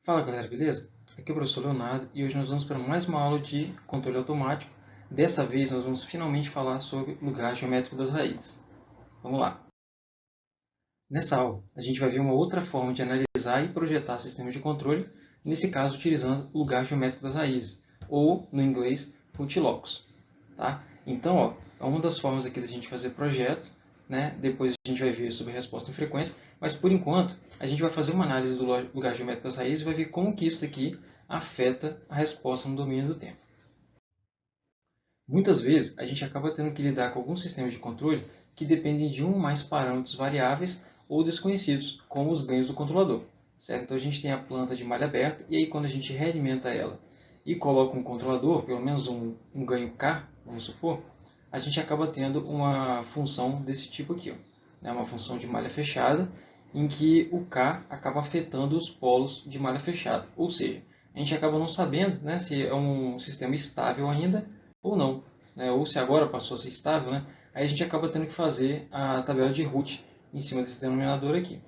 Fala galera, beleza? Aqui é o professor Leonardo e hoje nós vamos para mais uma aula de controle automático. Dessa vez nós vamos finalmente falar sobre lugar geométrico das raízes. Vamos lá! Nessa aula a gente vai ver uma outra forma de analisar e projetar sistemas de controle, nesse caso utilizando o lugar geométrico das raízes, ou no inglês, multilocus. Tá? Então, é uma das formas aqui da gente fazer projeto, né? Depois a gente vai ver sobre resposta em frequência, mas por enquanto a gente vai fazer uma análise do lugar geométrico das raízes e vai ver como que isso aqui afeta a resposta no domínio do tempo. Muitas vezes a gente acaba tendo que lidar com alguns sistemas de controle que dependem de um ou mais parâmetros variáveis ou desconhecidos, como os ganhos do controlador. Certo? Então a gente tem a planta de malha aberta e aí quando a gente realimenta ela e coloca um controlador, pelo menos um ganho K, vamos supor, a gente acaba tendo uma função desse tipo aqui, ó, uma função de malha fechada, em que o K acaba afetando os polos de malha fechada. Ou seja, a gente acaba não sabendo, né, se é um sistema estável ainda ou não, né, ou se agora passou a ser estável, né, aí a gente acaba tendo que fazer a tabela de Root em cima desse denominador aqui.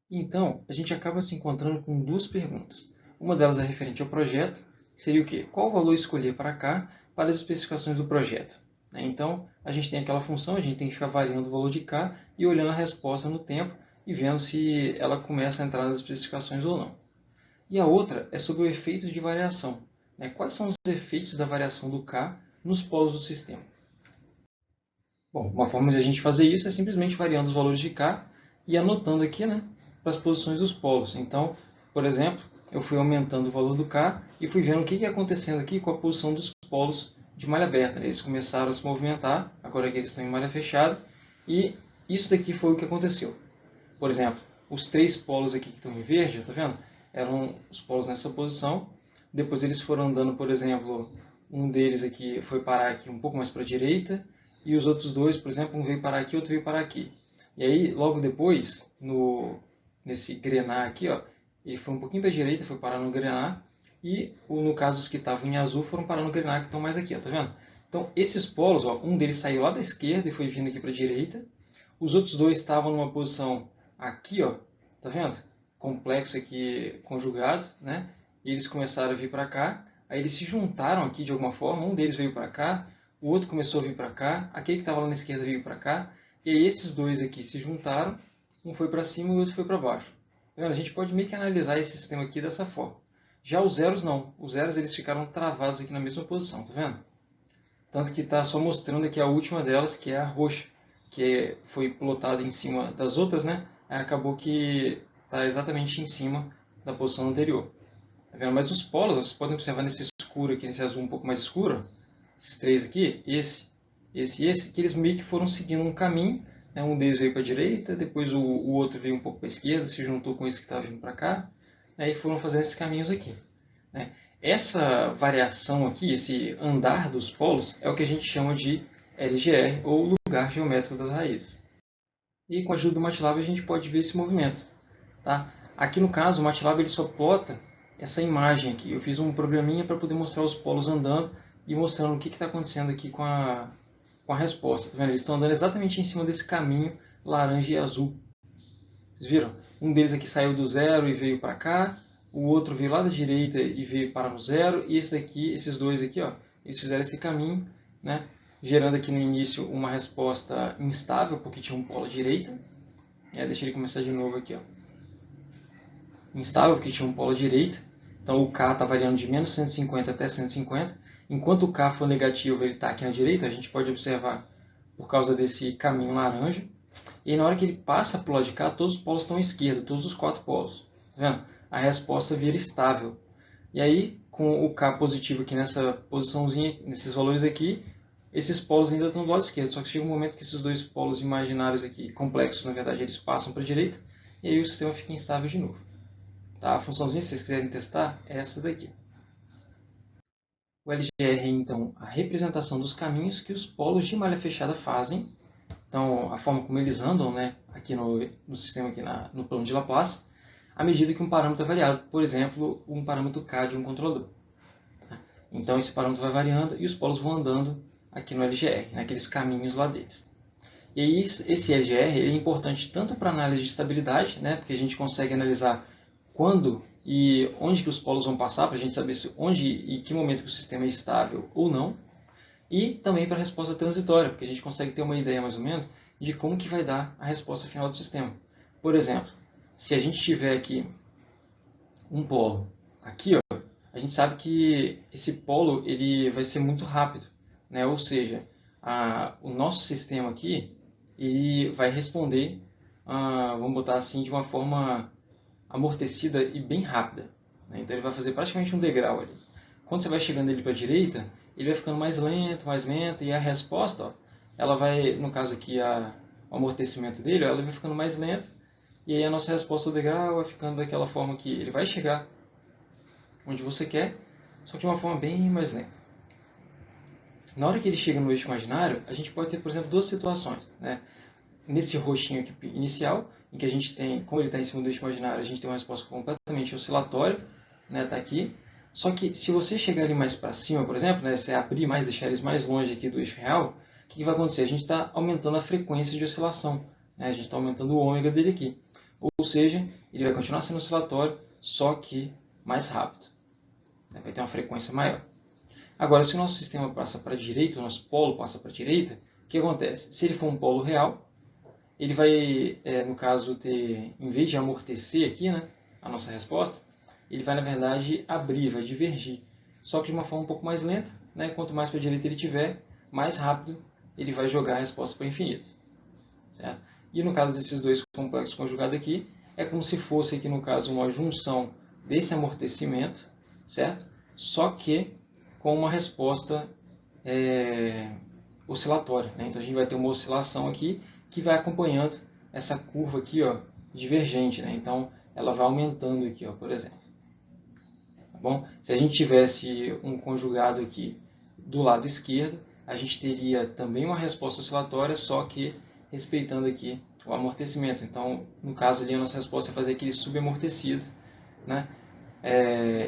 Então, a gente acaba se encontrando com duas perguntas. Uma delas é referente ao projeto, que seria o quê? Qual valor escolher para cá para as especificações do projeto? Então, a gente tem aquela função, a gente tem que ficar variando o valor de K e olhando a resposta no tempo e vendo se ela começa a entrar nas especificações ou não. E a outra é sobre o efeito de variação. Quais são os efeitos da variação do K nos polos do sistema? Bom, uma forma de a gente fazer isso é simplesmente variando os valores de K e anotando aqui, né, para as posições dos polos. Então, por exemplo, eu fui aumentando o valor do K e fui vendo o que ia acontecendo aqui com a posição dos polos de malha aberta. Eles começaram a se movimentar, agora que eles estão em malha fechada, e isso daqui foi o que aconteceu. Por exemplo, os três polos aqui que estão em verde, tá vendo? Eram os polos nessa posição. Depois eles foram andando, por exemplo, um deles aqui foi parar aqui um pouco mais para a direita, e os outros dois, por exemplo, um veio parar aqui, outro veio parar aqui. E aí, logo depois, nesse grenar aqui, ó, ele foi um pouquinho para a direita, foi parar no grenar, e no caso os que estavam em azul foram parar no grenar, que estão mais aqui, ó, tá vendo? Então, esses polos, ó, um deles saiu lá da esquerda e foi vindo aqui para a direita, os outros dois estavam numa posição aqui, ó, tá vendo? Complexo aqui conjugado, né? E eles começaram a vir para cá, aí eles se juntaram aqui de alguma forma, um deles veio para cá, o outro começou a vir para cá, aquele que estava lá na esquerda veio para cá, e aí esses dois aqui se juntaram, um foi para cima e o outro foi para baixo. Tá vendo? A gente pode meio que analisar esse sistema aqui dessa forma. Já os zeros não, os zeros eles ficaram travados aqui na mesma posição, tá vendo? Tanto que está só mostrando aqui a última delas, que é a roxa, que foi plotada em cima das outras, né? Aí acabou que está exatamente em cima da posição anterior. Tá vendo? Mas os polos, vocês podem observar nesse escuro aqui, nesse azul um pouco mais escuro, esses três aqui, esse e esse, que eles meio que foram seguindo um caminho, né? Um deles veio para a direita, depois o outro veio um pouco para a esquerda, se juntou com esse que estava vindo para cá, né? E foram fazendo esses caminhos aqui, né? Essa variação aqui, esse andar dos polos, é o que a gente chama de LGR, ou lugar geométrico das raízes. E com a ajuda do MATLAB a gente pode ver esse movimento. Tá? Aqui no caso, o MATLAB ele só plota essa imagem aqui. Eu fiz um programinha para poder mostrar os polos andando e mostrando o que está acontecendo aqui com a resposta. Tá vendo? Eles estão andando exatamente em cima desse caminho laranja e azul. Vocês viram? Um deles aqui saiu do zero e veio para cá. O outro veio lá da direita e veio parar no zero. E esse daqui, esses dois aqui, ó, eles fizeram esse caminho, né? Gerando aqui no início uma resposta instável, porque tinha um polo à direita. Deixa ele começar de novo aqui, ó. Instável, porque tinha um polo à direita. Então o K está variando de menos 150 até 150. Enquanto o K for negativo, ele está aqui na direita. A gente pode observar por causa desse caminho laranja. E aí, na hora que ele passa para o lado de cá, todos os polos estão à esquerda, todos os quatro polos. Tá vendo? A resposta vira estável. E aí, com o K positivo aqui nessa posiçãozinha, nesses valores aqui, esses polos ainda estão do lado esquerdo. Só que chega um momento que esses dois polos imaginários aqui, complexos, na verdade, eles passam para a direita. E aí o sistema fica instável de novo. Tá? A funçãozinha, se vocês quiserem testar, é essa daqui. O LGR é, então, a representação dos caminhos que os polos de malha fechada fazem. Então, a forma como eles andam, né, aqui no sistema, aqui no plano de Laplace, à medida que um parâmetro é variado. Por exemplo, um parâmetro K de um controlador. Então, esse parâmetro vai variando e os polos vão andando aqui no LGR, naqueles caminhos lá deles. E aí, esse LGR ele é importante tanto para análise de estabilidade, né, porque a gente consegue analisar quando e onde que os polos vão passar, para a gente saber onde e que momento que o sistema é estável ou não, e também para a resposta transitória, porque a gente consegue ter uma ideia mais ou menos de como que vai dar a resposta final do sistema. Por exemplo, se a gente tiver aqui um polo aqui, ó, a gente sabe que esse polo ele vai ser muito rápido, né? Ou seja, o nosso sistema aqui ele vai responder, vamos botar assim, de uma forma amortecida e bem rápida, né? Então ele vai fazer praticamente um degrau ali. Quando você vai chegando ele para a direita, ele vai ficando mais lento, e a resposta, ó, ela vai, no caso aqui, o amortecimento dele, ó, ela vai ficando mais lenta, e aí a nossa resposta do degrau vai ficando daquela forma que ele vai chegar onde você quer, só que de uma forma bem mais lenta. Na hora que ele chega no eixo imaginário, a gente pode ter, por exemplo, duas situações, né? Nesse roxinho aqui inicial, em que a gente tem, como ele está em cima do eixo imaginário, a gente tem uma resposta completamente oscilatória, né? Tá aqui. Só que se você chegar ali mais para cima, por exemplo, né? Você abrir mais, deixar eles mais longe aqui do eixo real, o que vai acontecer? A gente está aumentando a frequência de oscilação, né? A gente está aumentando o ômega dele aqui. Ou seja, ele vai continuar sendo oscilatório, só que mais rápido. Vai ter uma frequência maior. Agora, se o nosso sistema passa para a direita, o nosso polo passa para a direita, o que acontece? Se ele for um polo real, ele vai, no caso, ter, em vez de amortecer aqui, né, a nossa resposta, ele vai, na verdade, abrir, vai divergir. Só que de uma forma um pouco mais lenta, né? Quanto mais para a direita ele tiver, mais rápido ele vai jogar a resposta para o infinito. Certo? E no caso desses dois complexos conjugados aqui, é como se fosse aqui, no caso, uma junção desse amortecimento, certo? Só que com uma resposta oscilatória, né? Então a gente vai ter uma oscilação aqui que vai acompanhando essa curva aqui, ó, divergente, né? Então ela vai aumentando aqui, ó, por exemplo. Tá bom? Se a gente tivesse um conjugado aqui do lado esquerdo, a gente teria também uma resposta oscilatória, só que respeitando aqui o amortecimento. Então, no caso ali, a nossa resposta é fazer aquele subamortecido, né?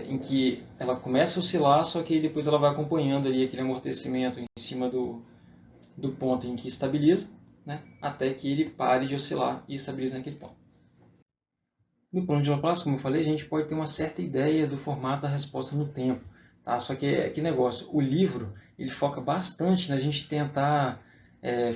Em que ela começa a oscilar, só que depois ela vai acompanhando ali aquele amortecimento em cima do ponto em que estabiliza, né? Até que ele pare de oscilar e estabilize naquele ponto. No plano de Laplace, como eu falei, a gente pode ter uma certa ideia do formato da resposta no tempo. Tá? Só que que negócio, o livro ele foca bastante na gente tentar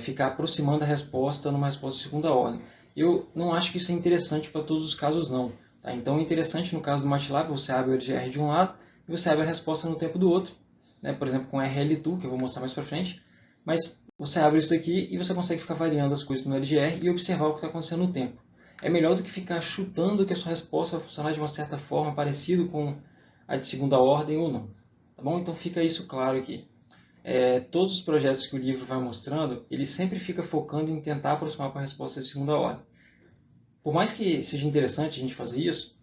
ficar aproximando a resposta numa resposta de segunda ordem. Eu não acho que isso é interessante para todos os casos, não. Tá? Então, é interessante no caso do MATLAB, você abre o LGR de um lado e você abre a resposta no tempo do outro. Né? Por exemplo, com RL2, que eu vou mostrar mais para frente. Mas você abre isso aqui e você consegue ficar variando as coisas no LGR e observar o que está acontecendo no tempo. É melhor do que ficar chutando que a sua resposta vai funcionar de uma certa forma parecido com a de segunda ordem ou não. Tá bom? Então fica isso claro aqui. Todos os projetos que o livro vai mostrando, ele sempre fica focando em tentar aproximar para a resposta de segunda ordem. Por mais que seja interessante a gente fazer isso,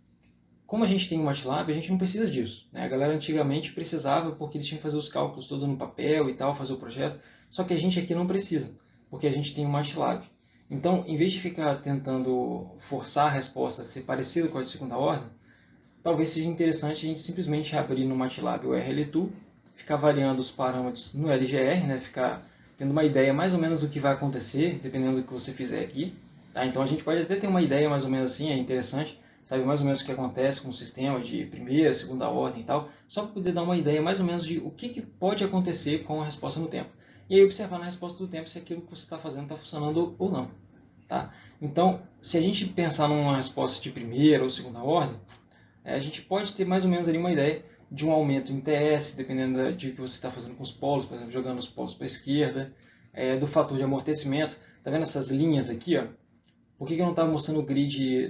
como a gente tem o MATLAB, a gente não precisa disso. Né? A galera antigamente precisava porque eles tinham que fazer os cálculos todos no papel e tal, fazer o projeto. Só que a gente aqui não precisa, porque a gente tem o MATLAB. Então, em vez de ficar tentando forçar a resposta a ser parecida com a de segunda ordem, talvez seja interessante a gente simplesmente abrir no MATLAB o RL2, ficar variando os parâmetros no LGR, né? Ficar tendo uma ideia mais ou menos do que vai acontecer, dependendo do que você fizer aqui. Tá? Então, a gente pode até ter uma ideia mais ou menos assim, é interessante, sabe mais ou menos o que acontece com o sistema de primeira, segunda ordem e tal, só para poder dar uma ideia mais ou menos de o que pode acontecer com a resposta no tempo. E aí observar na resposta do tempo se aquilo que você está fazendo está funcionando ou não. Tá? Então, se a gente pensar numa resposta de primeira ou segunda ordem, a gente pode ter mais ou menos ali uma ideia de um aumento em TS, dependendo de que você está fazendo com os polos, por exemplo, jogando os polos para a esquerda, do fator de amortecimento. Está vendo essas linhas aqui? Ó? Por que eu não estava mostrando o grid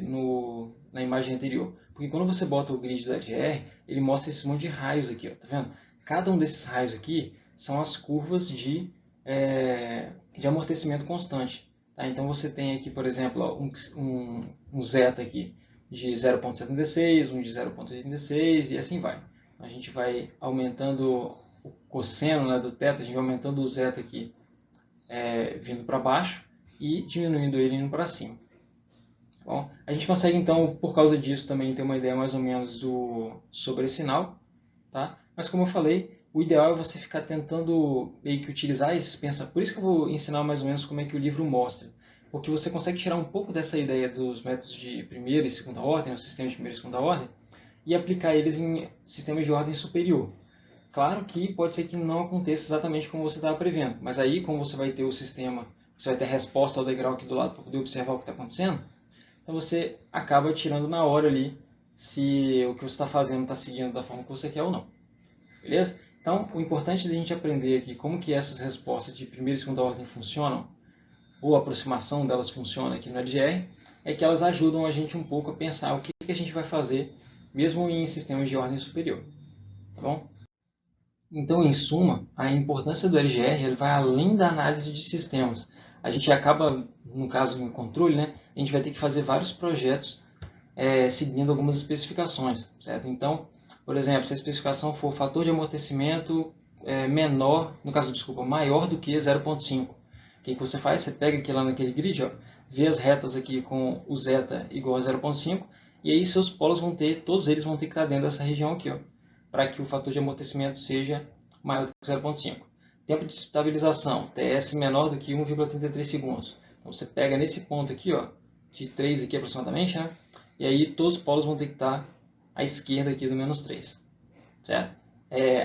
na imagem anterior? Porque quando você bota o grid do LGR, ele mostra esse monte de raios aqui. Ó, tá vendo? Cada um desses raios aqui são as curvas de amortecimento constante. Tá? Então você tem aqui, por exemplo, ó, um zeta aqui de 0,76, um de 0,86 e assim vai. Então, a gente vai aumentando o cosseno, né, do θ, a gente vai aumentando o zeta aqui vindo para baixo e diminuindo ele indo para cima. Bom, a gente consegue então, por causa disso, também ter uma ideia mais ou menos sobre esse sinal. Tá? Mas como eu falei, o ideal é você ficar tentando meio que utilizar esse pensamento. Por isso que eu vou ensinar mais ou menos como é que o livro mostra. Porque você consegue tirar um pouco dessa ideia dos métodos de primeira e segunda ordem, o sistema de primeira e segunda ordem, e aplicar eles em sistemas de ordem superior. Claro que pode ser que não aconteça exatamente como você estava prevendo, mas aí, como você vai ter o sistema, você vai ter a resposta ao degrau aqui do lado para poder observar o que está acontecendo, então você acaba tirando na hora ali se o que você está fazendo está seguindo da forma que você quer ou não. Beleza? Então, o importante da gente aprender aqui como que essas respostas de primeira e segunda ordem funcionam, ou a aproximação delas funciona aqui no LGR, é que elas ajudam a gente um pouco a pensar o que a gente vai fazer, mesmo em sistemas de ordem superior. Tá bom? Então, em suma, a importância do LGR ele vai além da análise de sistemas. A gente acaba, no caso em controle, né, a gente vai ter que fazer vários projetos seguindo algumas especificações, certo? Então, por exemplo, se a especificação for fator de amortecimento menor, no caso, desculpa, maior do que 0,5, o que você faz? Você pega aqui lá naquele grid, ó, vê as retas aqui com o zeta igual a 0,5, e aí seus polos vão ter, todos eles vão ter que estar dentro dessa região aqui, ó, para que o fator de amortecimento seja maior do que 0,5. Tempo de estabilização, TS menor do que 1,33 segundos. Então você pega nesse ponto aqui, ó, de 3 aqui aproximadamente, né? E aí todos os polos vão ter que estar à esquerda aqui do menos 3. Certo?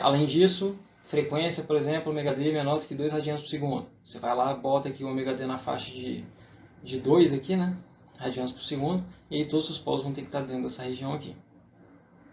Além disso, frequência, por exemplo, ômega d menor do que 2 radianos por segundo. Você vai lá, bota aqui o ômega d na faixa de 2 aqui, né? Radianos por segundo, e aí todos os polos vão ter que estar dentro dessa região aqui.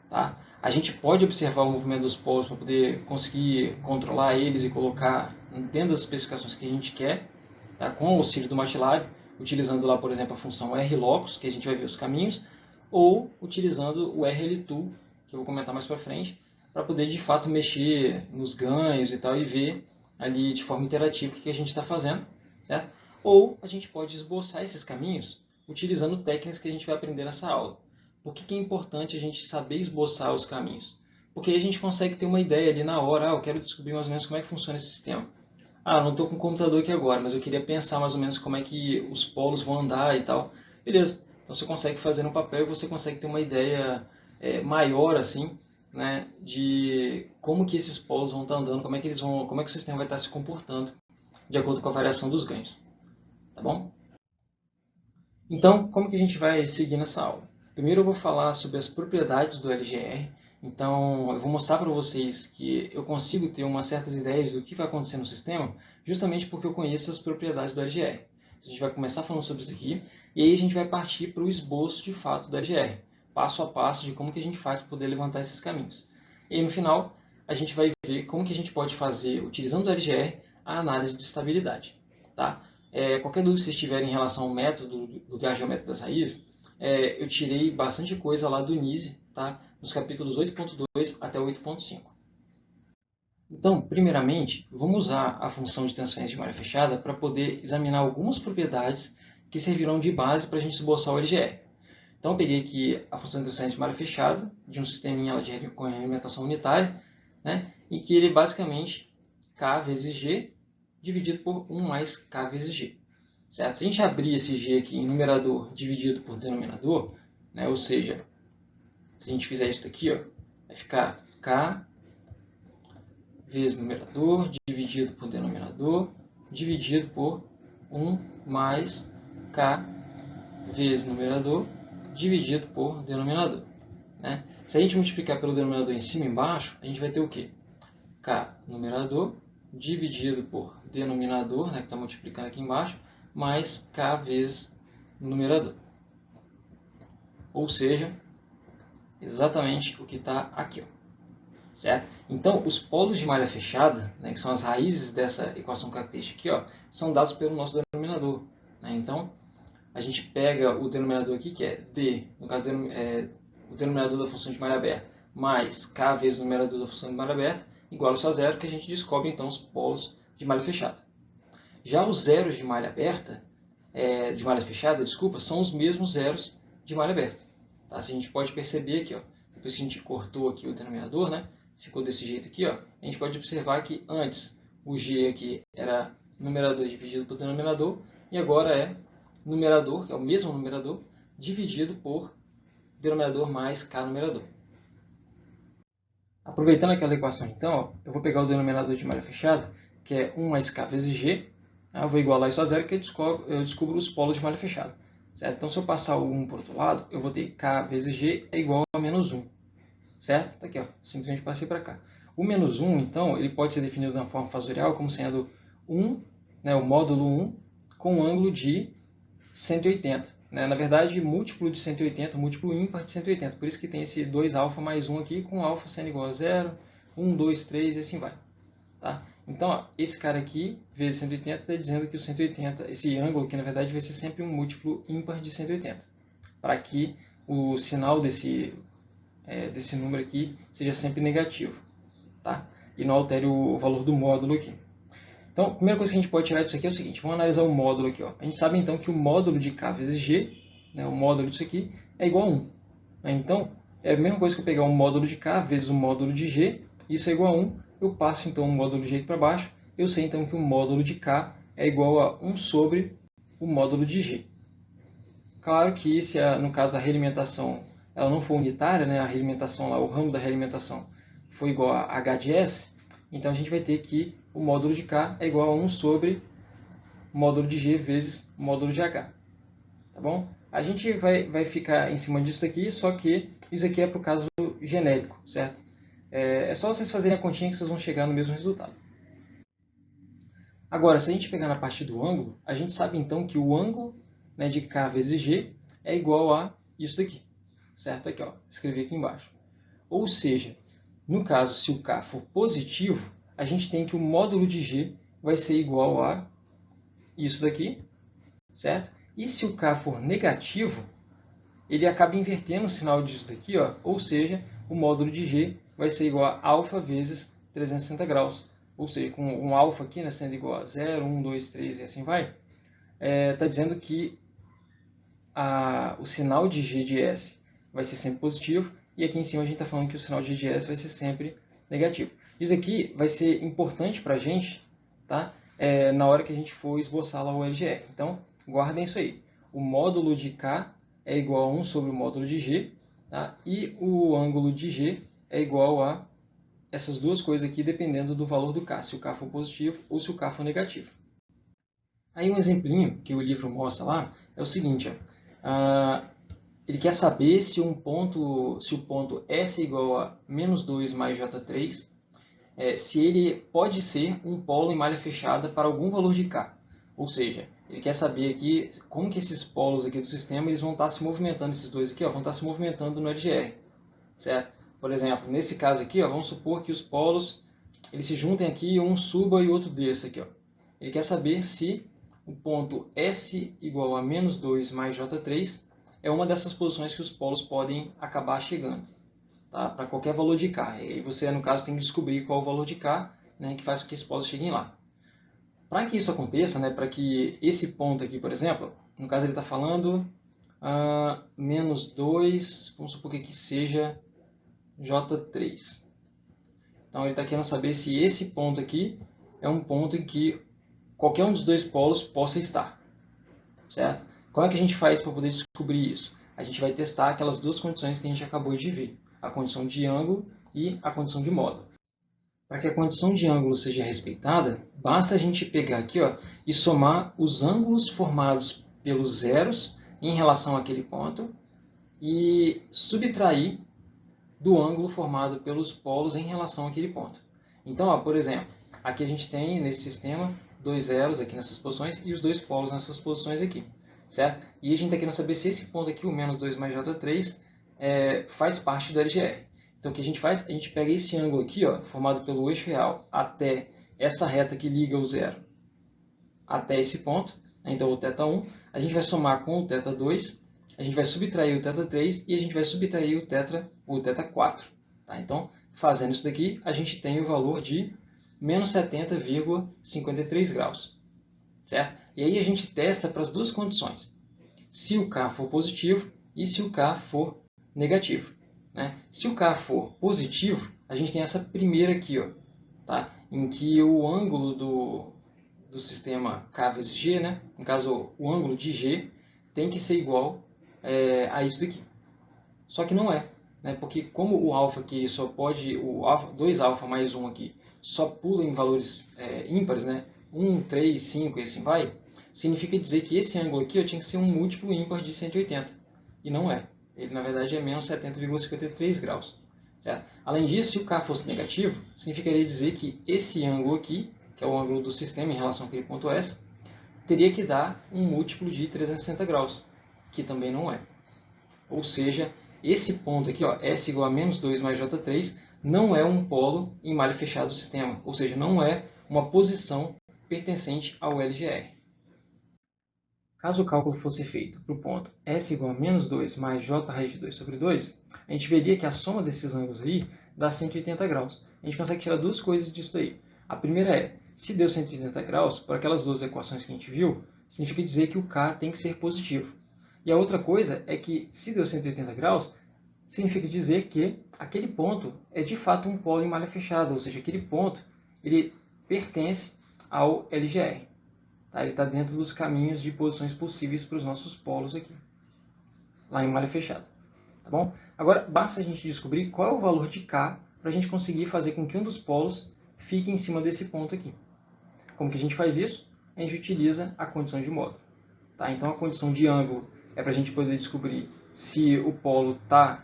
Tá? A gente pode observar o movimento dos polos para poder conseguir controlar eles e colocar dentro das especificações que a gente quer, tá? Com o auxílio do MATLAB, utilizando lá, por exemplo, a função RLOCUS, que a gente vai ver os caminhos, ou utilizando o RLTool, que eu vou comentar mais para frente, para poder de fato mexer nos ganhos e tal e ver ali de forma interativa o que a gente está fazendo, certo? Ou a gente pode esboçar esses caminhos utilizando técnicas que a gente vai aprender nessa aula. Por que é importante a gente saber esboçar os caminhos? Porque aí a gente consegue ter uma ideia ali na hora, eu quero descobrir mais ou menos como é que funciona esse sistema. Não estou com o computador aqui agora, mas eu queria pensar mais ou menos como é que os polos vão andar e tal. Beleza, então você consegue fazer no papel e você consegue ter uma ideia maior assim, né, de como que esses polos vão estar andando, como é que o sistema vai estar se comportando de acordo com a variação dos ganhos. Tá bom? Então, como que a gente vai seguir nessa aula? Primeiro eu vou falar sobre as propriedades do LGR. Então, eu vou mostrar para vocês que eu consigo ter umas certas ideias do que vai acontecer no sistema, justamente porque eu conheço as propriedades do LGR. A gente vai começar falando sobre isso aqui, e aí a gente vai partir para o esboço de fato do LGR, passo a passo de como que a gente faz para poder levantar esses caminhos. E aí, no final, a gente vai ver como que a gente pode fazer, utilizando o LGR, a análise de estabilidade. Tá? Qualquer dúvida que vocês tiverem em relação ao método do geométrico das raízes, eu tirei bastante coisa lá do NISE, tá? Nos capítulos 8.2 até 8.5. Então, primeiramente, vamos usar a função de transferência de malha fechada para poder examinar algumas propriedades que servirão de base para a gente esboçar o LGR. Então, eu peguei aqui a função de transferência de malha fechada, de um sisteminha com alimentação unitária, né? Em que ele é basicamente K vezes G dividido por 1 mais K vezes G. Certo? Se a gente abrir esse G aqui em numerador dividido por denominador, né? Ou seja, se a gente fizer isso aqui, ó, vai ficar K vezes numerador dividido por denominador dividido por 1 mais K vezes numerador dividido por denominador. Né? Se a gente multiplicar pelo denominador em cima e embaixo, a gente vai ter o quê? K numerador dividido por denominador, né, que está multiplicando aqui embaixo, mais K vezes numerador. Ou seja, exatamente o que está aqui. Ó. Certo? Então, os polos de malha fechada, né, que são as raízes dessa equação característica aqui, ó, são dados pelo nosso denominador. Né? Então, a gente pega o denominador aqui, que é D, no caso, o denominador da função de malha aberta, mais K vezes o numerador da função de malha aberta, igual a zero, que a gente descobre, então, os polos de malha fechada. Já os zeros de malha aberta, de malha fechada, desculpa, são os mesmos zeros de malha aberta. Tá? Se a gente pode perceber aqui, ó, depois que a gente cortou aqui o denominador, né, ficou desse jeito aqui, ó, a gente pode observar que antes o G aqui era numerador dividido por denominador, e agora é numerador, que é o mesmo numerador, dividido por denominador mais K numerador. Aproveitando aquela equação, então, ó, eu vou pegar o denominador de malha fechada, que é 1 mais K vezes G, eu vou igualar isso a zero, que eu descubro os polos de malha fechada. Certo? Então, se eu passar o 1 para o outro lado, eu vou ter K vezes G é igual a menos 1. certo? Está aqui, ó, simplesmente passei para cá. O menos 1, então, ele pode ser definido na forma fasorial como sendo 1, né, o módulo 1, com um ângulo de 180. Né? Na verdade, múltiplo de 180, múltiplo ímpar de 180. Por isso que tem esse 2α mais 1 aqui, com α sendo igual a 0, 1, 2, 3 e assim vai. Tá? Então, ó, esse cara aqui, vezes 180, está dizendo que o 180, esse ângulo aqui, na verdade, vai ser sempre um múltiplo ímpar de 180. Para que o sinal desse número aqui seja sempre negativo. Tá? E não altere o valor do módulo aqui. Então, a primeira coisa que a gente pode tirar disso aqui é o seguinte, vamos analisar o módulo aqui. Ó. A gente sabe então que o módulo de k vezes g, né, o módulo disso aqui, é igual a 1. Né? Então, é a mesma coisa que eu pegar o módulo de k vezes o módulo de g, isso é igual a 1, eu passo então o módulo de g aqui para baixo, eu sei então que o módulo de k é igual a 1 sobre o módulo de g. Claro que se, no caso, a realimentação ela não for unitária, né, a realimentação lá, o ramo da realimentação for igual a h de s, então a gente vai ter que o módulo de k é igual a 1 sobre o módulo de g vezes o módulo de h. Tá bom? A gente vai ficar em cima disso aqui, só que isso aqui é para o caso genérico, certo? É só vocês fazerem a continha que vocês vão chegar no mesmo resultado. Agora, se a gente pegar na parte do ângulo, a gente sabe então que o ângulo, né, de k vezes g é igual a isso daqui, certo? Aqui, ó, escrevi aqui embaixo. Ou seja, no caso, se o k for positivo, a gente tem que o módulo de g vai ser igual a isso daqui, certo? E se o k for negativo, ele acaba invertendo o sinal disso daqui, ó, ou seja, o módulo de g vai ser igual a alfa vezes 360 graus. Ou seja, com um alfa aqui, né, sendo igual a 0, 1, 2, 3 e assim vai, está dizendo que o sinal de g de s vai ser sempre positivo, e aqui em cima a gente está falando que o sinal de g de s vai ser sempre negativo. Isso aqui vai ser importante para a gente, tá? Na hora que a gente for esboçar lá o LGR. Então, guardem isso aí. O módulo de k é igual a 1 sobre o módulo de g, tá? E o ângulo de g é igual a essas duas coisas aqui, dependendo do valor do k, se o k for positivo ou se o k for negativo. Aí um exemplinho que o livro mostra lá é o seguinte, ó. Ele quer saber se o ponto S é igual a menos 2 mais J3, se ele pode ser um polo em malha fechada para algum valor de K. Ou seja, ele quer saber aqui como que esses polos aqui do sistema eles vão estar se movimentando, esses dois aqui, ó, vão estar se movimentando no LGR. Certo? Por exemplo, nesse caso aqui, ó, vamos supor que os polos eles se juntem aqui, um suba e o outro desça aqui. Ó. Ele quer saber se o ponto S igual a menos 2 mais J3 é uma dessas posições que os polos podem acabar chegando, tá? Para qualquer valor de K. E aí você, no caso, tem que descobrir qual é o valor de K, né, que faz com que esses polos cheguem lá. Para que isso aconteça, né, para que esse ponto aqui, por exemplo, no caso ele está falando menos 2, vamos supor que aqui seja J3. Então ele está querendo saber se esse ponto aqui é um ponto em que qualquer um dos dois polos possa estar. Certo? Como é que a gente faz para poder descobrir isso? A gente vai testar aquelas duas condições que a gente acabou de ver. A condição de ângulo e a condição de módulo. Para que a condição de ângulo seja respeitada, basta a gente pegar aqui, ó, e somar os ângulos formados pelos zeros em relação àquele ponto e subtrair do ângulo formado pelos polos em relação àquele ponto. Então, ó, por exemplo, aqui a gente tem nesse sistema dois zeros aqui nessas posições e os dois polos nessas posições aqui. Certo? E a gente está querendo saber se esse ponto aqui, o menos 2 mais J3, faz parte do LGR. Então, o que a gente faz? A gente pega esse ângulo aqui, ó, formado pelo eixo real, até essa reta que liga o zero até esse ponto, né? Então o θ1, a gente vai somar com o θ2, a gente vai subtrair o θ3 e a gente vai subtrair o θ4. Tá? Então, fazendo isso daqui, a gente tem o valor de menos 70,53 graus. Certo? E aí a gente testa para as duas condições. Se o K for positivo e se o K for negativo. Né? Se o K for positivo, a gente tem essa primeira aqui, ó, tá? Em que o ângulo do sistema K vezes G, né? No caso, o ângulo de G tem que ser igual a isso daqui. Só que não é, né? Porque como o alfa aqui só pode, 2α mais 1 aqui, só pula em valores ímpares, né? 1, 3, 5 e assim vai, significa dizer que esse ângulo aqui tinha que ser um múltiplo ímpar de 180. E não é. Ele, na verdade, é menos 70,53 graus. certo? Além disso, se o K fosse negativo, significaria dizer que esse ângulo aqui, que é o ângulo do sistema em relação àquele ponto S, teria que dar um múltiplo de 360 graus, que também não é. Ou seja, esse ponto aqui, ó, S igual a menos 2 mais J3, não é um polo em malha fechada do sistema, ou seja, não é uma posição pertencente ao LGR. Caso o cálculo fosse feito para o ponto S igual a menos 2 mais J raiz de 2 sobre 2, a gente veria que a soma desses ângulos aí dá 180 graus. A gente consegue tirar duas coisas disso daí. A primeira é, se deu 180 graus, por aquelas duas equações que a gente viu, significa dizer que o K tem que ser positivo. E a outra coisa é que, se deu 180 graus, significa dizer que aquele ponto é de fato um polo em malha fechada, ou seja, aquele ponto ele pertence ao LGR. Tá? Ele está dentro dos caminhos de posições possíveis para os nossos polos aqui, lá em malha fechada. Tá bom? Agora, basta a gente descobrir qual é o valor de K para a gente conseguir fazer com que um dos polos fique em cima desse ponto aqui. Como que a gente faz isso? A gente utiliza a condição de módulo. Tá? Então, a condição de ângulo é para a gente poder descobrir se o polo está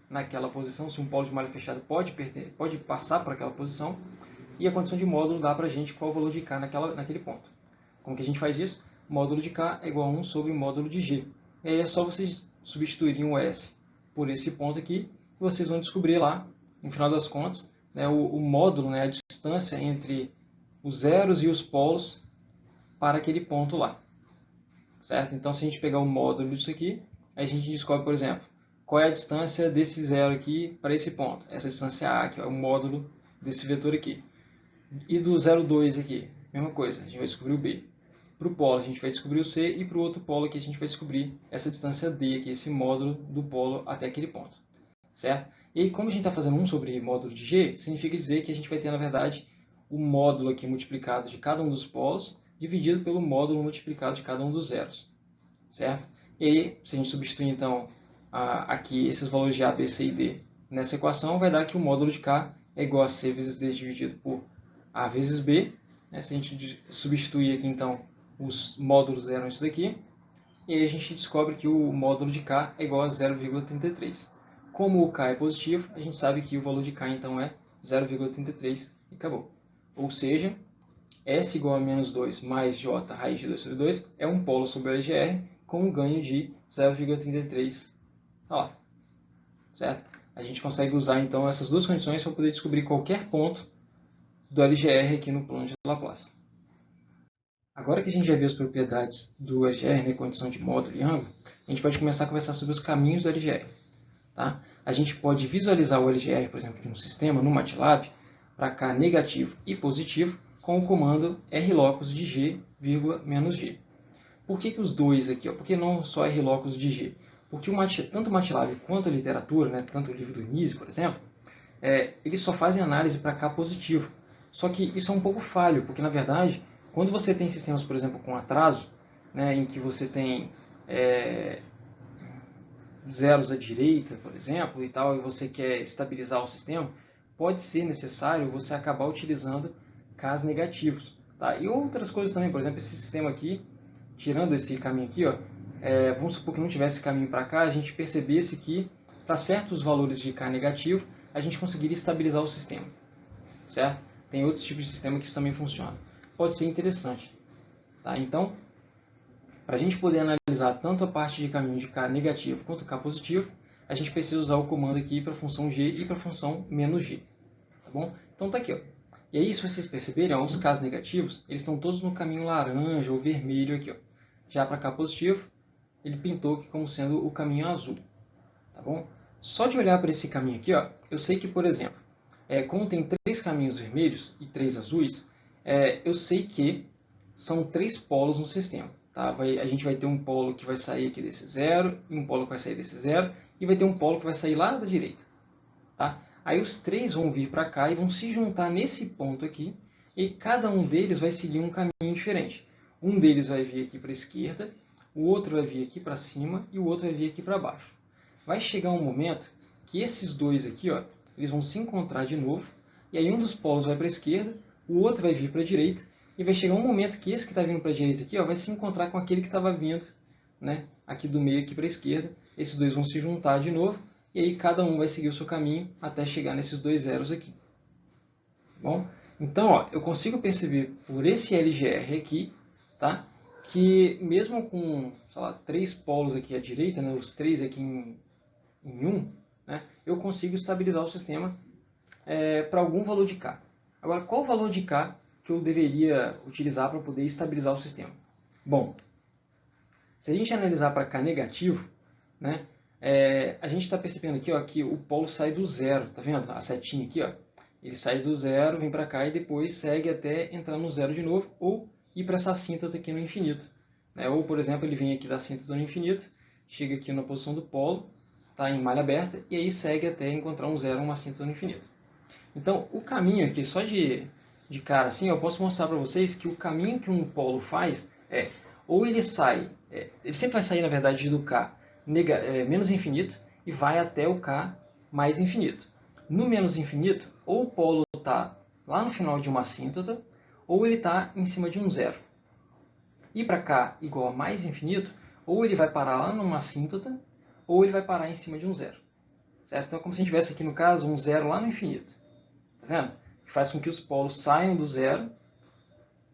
naquela posição, se um polo de malha fechada pode passar por aquela posição, e a condição de módulo dá para a gente qual é o valor de K naquele ponto. Como que a gente faz isso? Módulo de K é igual a 1 sobre módulo de G. E aí é só vocês substituírem o S por esse ponto aqui, e vocês vão descobrir lá, no final das contas, né, o módulo, né, a distância entre os zeros e os polos para aquele ponto lá. Certo? Então, se a gente pegar o módulo disso aqui, a gente descobre, por exemplo, qual é a distância desse zero aqui para esse ponto. Essa distância A, que é o módulo desse vetor aqui. E do 0,2 aqui, mesma coisa, a gente vai descobrir o B. Para o polo a gente vai descobrir o C, e para o outro polo aqui a gente vai descobrir essa distância D, aqui, esse módulo do polo até aquele ponto. Certo? E aí, como a gente está fazendo 1 sobre módulo de G, significa dizer que a gente vai ter, na verdade, o módulo aqui multiplicado de cada um dos polos, dividido pelo módulo multiplicado de cada um dos zeros. Certo? E aí, se a gente substituir, então, aqui esses valores de A, B, C e D nessa equação, vai dar que o módulo de K é igual a C vezes D dividido por A vezes B. Se a gente substituir aqui, então, os módulos eram esses aqui, e aí a gente descobre que o módulo de K é igual a 0,33. Como o K é positivo, a gente sabe que o valor de K, então, é 0,33 e acabou. Ou seja, S igual a menos 2 mais J raiz de 2 sobre 2 é um polo sobre o LGR com um ganho de 0,33. Ó, certo? A gente consegue usar, então, essas duas condições para poder descobrir qualquer ponto do LGR aqui no plano de Laplace. Agora que a gente já viu as propriedades do LGR, né, condição de módulo e ângulo, a gente pode começar a conversar sobre os caminhos do LGR. Tá? A gente pode visualizar o LGR, por exemplo, de um sistema no MATLAB, para K negativo e positivo, com o comando rlocus de G, menos G. Por que os dois aqui? Por que não só rlocus de G? Porque tanto o MATLAB quanto a literatura, né, tanto o livro do Nise, por exemplo, eles só fazem análise para K positivo. Só que isso é um pouco falho, porque na verdade, quando você tem sistemas, por exemplo, com atraso, né, em que você tem zeros à direita, por exemplo, e tal, e você quer estabilizar o sistema, pode ser necessário você acabar utilizando Ks negativos. Tá? E outras coisas também, por exemplo, esse sistema aqui, tirando esse caminho aqui, ó, vamos supor que não tivesse caminho para cá, a gente percebesse que, para certos valores de K negativo, a gente conseguiria estabilizar o sistema. Certo? Tem outros tipos de sistema que isso também funciona. Pode ser interessante. Tá? Então, para a gente poder analisar tanto a parte de caminho de K negativo quanto K positivo, a gente precisa usar o comando aqui para a função G e para a função menos G. Tá bom? Então tá aqui, ó. E aí, se vocês perceberem, ó, os Ks negativos, eles estão todos no caminho laranja ou vermelho aqui, ó. Já para K positivo, ele pintou aqui como sendo o caminho azul. Tá bom? Só de olhar para esse caminho aqui, ó, eu sei que, por exemplo, como tem 3 caminhos vermelhos e 3 azuis, eu sei que são 3 polos no sistema. Tá? A gente vai ter um polo que vai sair aqui desse zero, e um polo que vai sair desse zero, e vai ter um polo que vai sair lá da direita. Tá? Aí os 3 vão vir para cá e vão se juntar nesse ponto aqui, e cada um deles vai seguir um caminho diferente. Um deles vai vir aqui para a esquerda, o outro vai vir aqui para cima, e o outro vai vir aqui para baixo. Vai chegar um momento que esses dois aqui, ó, eles vão se encontrar de novo, e aí um dos polos vai para a esquerda, o outro vai vir para a direita, e vai chegar um momento que esse que está vindo para a direita aqui, ó, vai se encontrar com aquele que estava vindo, né, aqui do meio aqui para a esquerda. Esses dois vão se juntar de novo, e aí cada um vai seguir o seu caminho até chegar nesses dois zeros aqui. Bom, então ó, eu consigo perceber por esse LGR aqui, tá, que mesmo com, sei lá, 3 polos aqui à direita, né, os 3 aqui em 1, né, eu consigo estabilizar o sistema para algum valor de K. Agora, qual o valor de K que eu deveria utilizar para poder estabilizar o sistema? Bom, se a gente analisar para K negativo, né, a gente está percebendo aqui ó, que o polo sai do zero, tá vendo? A setinha aqui, ó, ele sai do zero, vem para cá e depois segue até entrar no zero de novo, ou ir para essa assíntota aqui no infinito. Né? Ou, por exemplo, ele vem aqui da assíntota no infinito, chega aqui na posição do polo, tá em malha aberta, e aí segue até encontrar um zero, uma assíntota no infinito. Então, o caminho aqui, só de cara assim, eu posso mostrar para vocês que o caminho que um polo faz ou ele sai, ele sempre vai sair, na verdade, do K menos infinito e vai até o K mais infinito. No menos infinito, ou o polo está lá no final de uma assíntota, ou ele está em cima de um zero. E para K igual a mais infinito, ou ele vai parar lá numa assíntota, ou ele vai parar em cima de um zero. Certo? Então é como se a gente tivesse aqui, no caso, um zero lá no infinito. Tá vendo? Que faz com que os polos saiam do zero,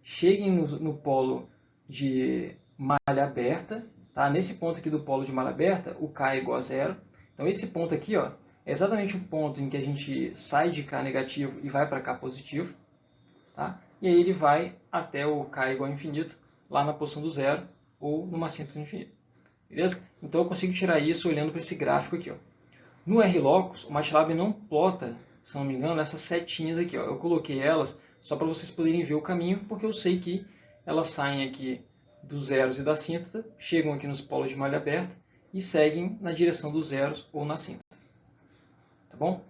cheguem no polo de malha aberta. Tá? Nesse ponto aqui do polo de malha aberta, o K é igual a zero. Então esse ponto aqui ó, é exatamente o ponto em que a gente sai de K negativo e vai para K positivo. Tá? E aí ele vai até o K igual a infinito, lá na posição do zero, ou numa assíntota do infinito. Beleza? Então eu consigo tirar isso olhando para esse gráfico aqui. Ó. No RLocus, o MATLAB não plota, se não me engano, essas setinhas aqui. Ó. Eu coloquei elas só para vocês poderem ver o caminho, porque eu sei que elas saem aqui dos zeros e da assíntota, chegam aqui nos polos de malha aberta e seguem na direção dos zeros ou na assíntota. Tá bom?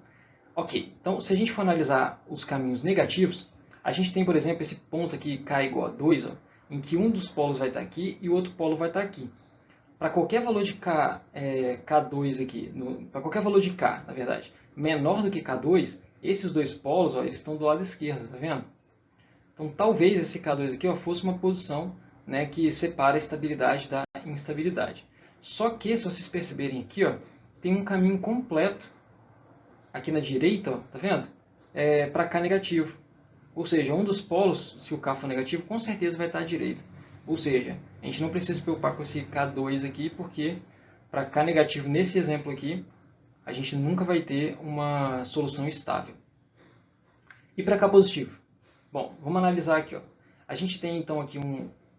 Ok, então se a gente for analisar os caminhos negativos, a gente tem, por exemplo, esse ponto aqui, K igual a 2, ó, em que um dos polos vai estar aqui e o outro polo vai estar aqui. Para qualquer valor de K2 aqui, para qualquer valor de K, na verdade, menor do que K2, esses dois polos ó, eles estão do lado esquerdo, tá vendo? Então talvez esse K2 aqui ó, fosse uma posição né, que separa a estabilidade da instabilidade. Só que, se vocês perceberem aqui, ó, tem um caminho completo aqui na direita, ó, tá vendo? Para K negativo. Ou seja, um dos polos, se o K for negativo, com certeza vai estar à direita. Ou seja, a gente não precisa se preocupar com esse K2 aqui, porque para K negativo, nesse exemplo aqui, a gente nunca vai ter uma solução estável. E para K positivo? Bom, vamos analisar aqui. Ó. A gente tem então aqui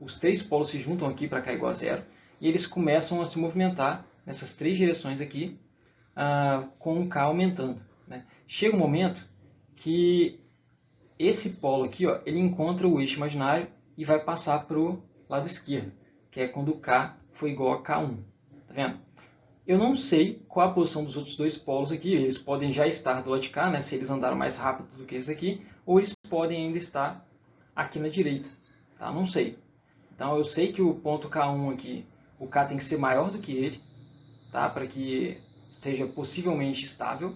os três polos se juntam aqui para K igual a zero, e eles começam a se movimentar nessas três direções aqui, com o K aumentando. Né? Chega um momento que esse polo aqui, ó, ele encontra o eixo imaginário e vai passar para o lado esquerdo, que é quando o K for igual a K1. Tá vendo? Eu não sei qual a posição dos outros dois polos aqui, eles podem já estar do lado de cá, né, se eles andaram mais rápido do que esse aqui, ou eles podem ainda estar aqui na direita. Tá? Não sei. Então eu sei que o ponto K1 aqui, o K tem que ser maior do que ele, tá? Para que seja possivelmente estável,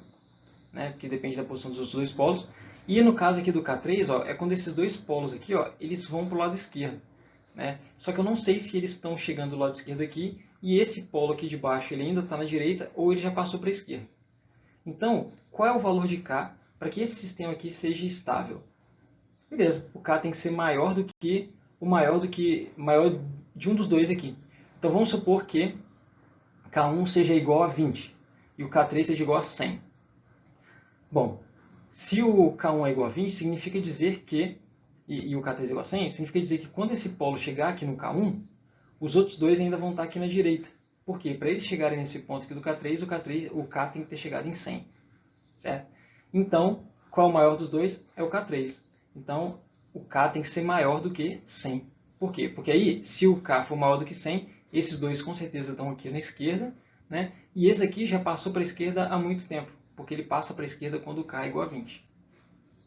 né? Porque depende da posição dos outros dois polos. E no caso aqui do K3, ó, é quando esses dois polos aqui, ó, eles vão para o lado esquerdo. Né? Só que eu não sei se eles estão chegando do lado esquerdo aqui, e esse polo aqui de baixo ele ainda está na direita, ou ele já passou para a esquerda. Então, qual é o valor de K para que esse sistema aqui seja estável? Beleza, o K tem que ser maior de um dos dois aqui. Então vamos supor que K1 seja igual a 20 e o K3 seja igual a 100. Bom, se o K1 é igual a 20, significa dizer que, e o K3 é igual a 100, significa dizer que quando esse polo chegar aqui no K1, os outros dois ainda vão estar aqui na direita. Por quê? Para eles chegarem nesse ponto aqui do K3, o K tem que ter chegado em 100. Certo? Então, qual é o maior dos dois? É o K3. Então, o K tem que ser maior do que 100. Por quê? Porque aí, se o K for maior do que 100, esses dois com certeza estão aqui na esquerda, né? E esse aqui já passou para a esquerda há muito tempo, porque ele passa para a esquerda quando o K é igual a 20.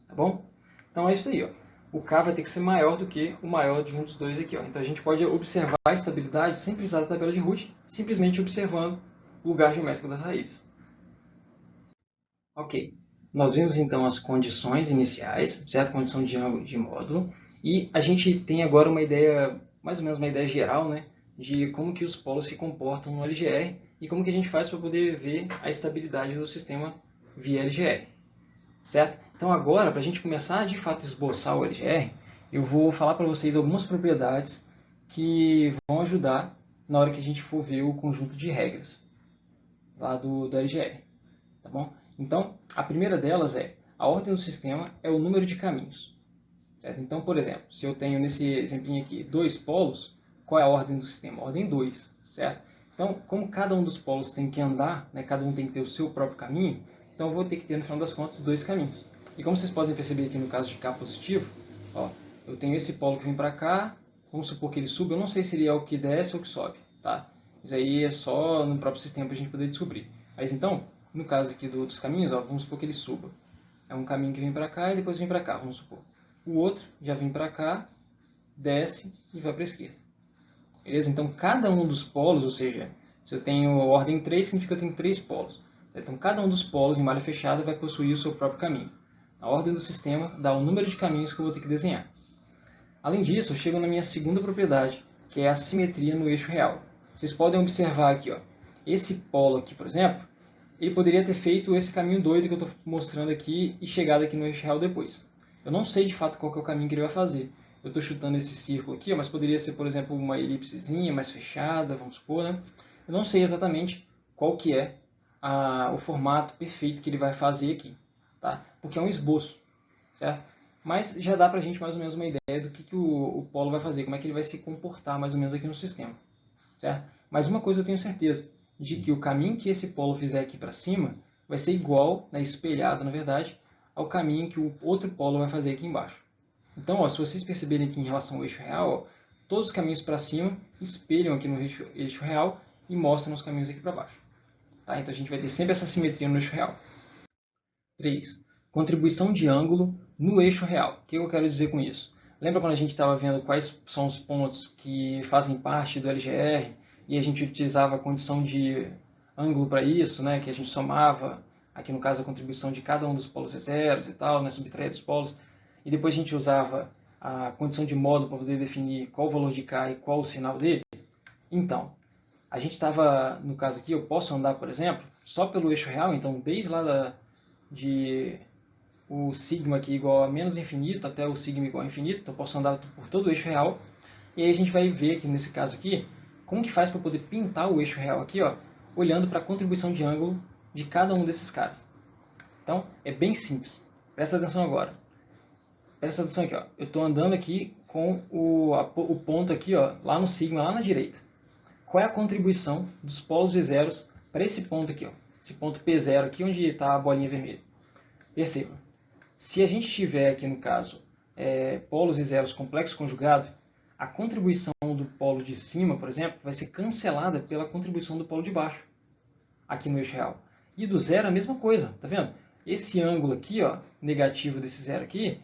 Tá bom? Então é isso aí. Ó. O K vai ter que ser maior do que o maior de um dos dois aqui. Ó. Então a gente pode observar a estabilidade sem precisar da tabela de Root, simplesmente observando o lugar geométrico das raízes. Ok, nós vimos então as condições iniciais, certo? Condição de ângulo de módulo, e a gente tem agora uma ideia, mais ou menos uma ideia geral, né, de como que os polos se comportam no LGR, e como que a gente faz para poder ver a estabilidade do sistema via LGR, certo? Então agora, para a gente começar de fato a esboçar o LGR, eu vou falar para vocês algumas propriedades que vão ajudar na hora que a gente for ver o conjunto de regras lá do LGR, tá bom? Então, a primeira delas é, a ordem do sistema é o número de caminhos, certo? Então, por exemplo, se eu tenho nesse exemplinho aqui 2 polos, qual é a ordem do sistema? Ordem 2, certo? Então, como cada um dos polos tem que andar, né, cada um tem que ter o seu próprio caminho, então eu vou ter que ter, no final das contas, 2 caminhos. E como vocês podem perceber aqui no caso de K positivo, ó, eu tenho esse polo que vem para cá, vamos supor que ele suba, eu não sei se ele é o que desce ou o que sobe, tá? Isso aí é só no próprio sistema para a gente poder descobrir. Mas então, no caso aqui dos caminhos, ó, vamos supor que ele suba. É um caminho que vem para cá e depois vem para cá, vamos supor. O outro já vem para cá, desce e vai para a esquerda. Beleza? Então, cada um dos polos, ou seja, se eu tenho ordem 3, significa que eu tenho 3 polos. Então, cada um dos polos em malha fechada vai possuir o seu próprio caminho. A ordem do sistema dá o número de caminhos que eu vou ter que desenhar. Além disso, eu chego na minha segunda propriedade, que é a simetria no eixo real. Vocês podem observar aqui, ó, esse polo aqui, por exemplo, ele poderia ter feito esse caminho doido que eu estou mostrando aqui e chegado aqui no eixo real depois. Eu não sei de fato qual que é o caminho que ele vai fazer. Eu estou chutando esse círculo aqui, mas poderia ser, por exemplo, uma elipsezinha mais fechada, vamos supor, né? Eu não sei exatamente qual que é o formato perfeito que ele vai fazer aqui, tá? Porque é um esboço, certo? Mas já dá para a gente mais ou menos uma ideia do que o polo vai fazer, como é que ele vai se comportar mais ou menos aqui no sistema, certo? Mas uma coisa eu tenho certeza, de que o caminho que esse polo fizer aqui para cima vai ser igual, né, espelhado na verdade, ao caminho que o outro polo vai fazer aqui embaixo. Então, ó, se vocês perceberem aqui em relação ao eixo real, ó, todos os caminhos para cima espelham aqui no eixo real e mostram os caminhos aqui para baixo. Tá? Então a gente vai ter sempre essa simetria no eixo real. 3. Contribuição de ângulo no eixo real. O que eu quero dizer com isso? Lembra quando a gente estava vendo quais são os pontos que fazem parte do LGR e a gente utilizava a condição de ângulo para isso, né? Que a gente somava, aqui no caso, a contribuição de cada um dos polos zeros e tal, né? Subtraía dos polos, e depois a gente usava a condição de modo para poder definir qual o valor de K e qual o sinal dele? Então, a gente estava, no caso aqui, eu posso andar, por exemplo, só pelo eixo real, então desde lá de o sigma aqui igual a menos infinito até o sigma igual a infinito, então eu posso andar por todo o eixo real, e aí a gente vai ver aqui nesse caso aqui, como que faz para poder pintar o eixo real aqui, ó, olhando para a contribuição de ângulo de cada um desses caras. Então, é bem simples. Presta atenção agora. Presta atenção aqui, ó. Eu estou andando aqui com o ponto aqui, ó, lá no sigma, lá na direita. Qual é a contribuição dos polos e zeros para esse ponto aqui, ó, esse ponto P0 aqui, onde está a bolinha vermelha? Perceba, se a gente tiver aqui no caso polos e zeros complexo conjugado, a contribuição do polo de cima, por exemplo, vai ser cancelada pela contribuição do polo de baixo, aqui no eixo real. E do zero a mesma coisa, tá vendo? Esse ângulo aqui, ó, negativo desse zero aqui,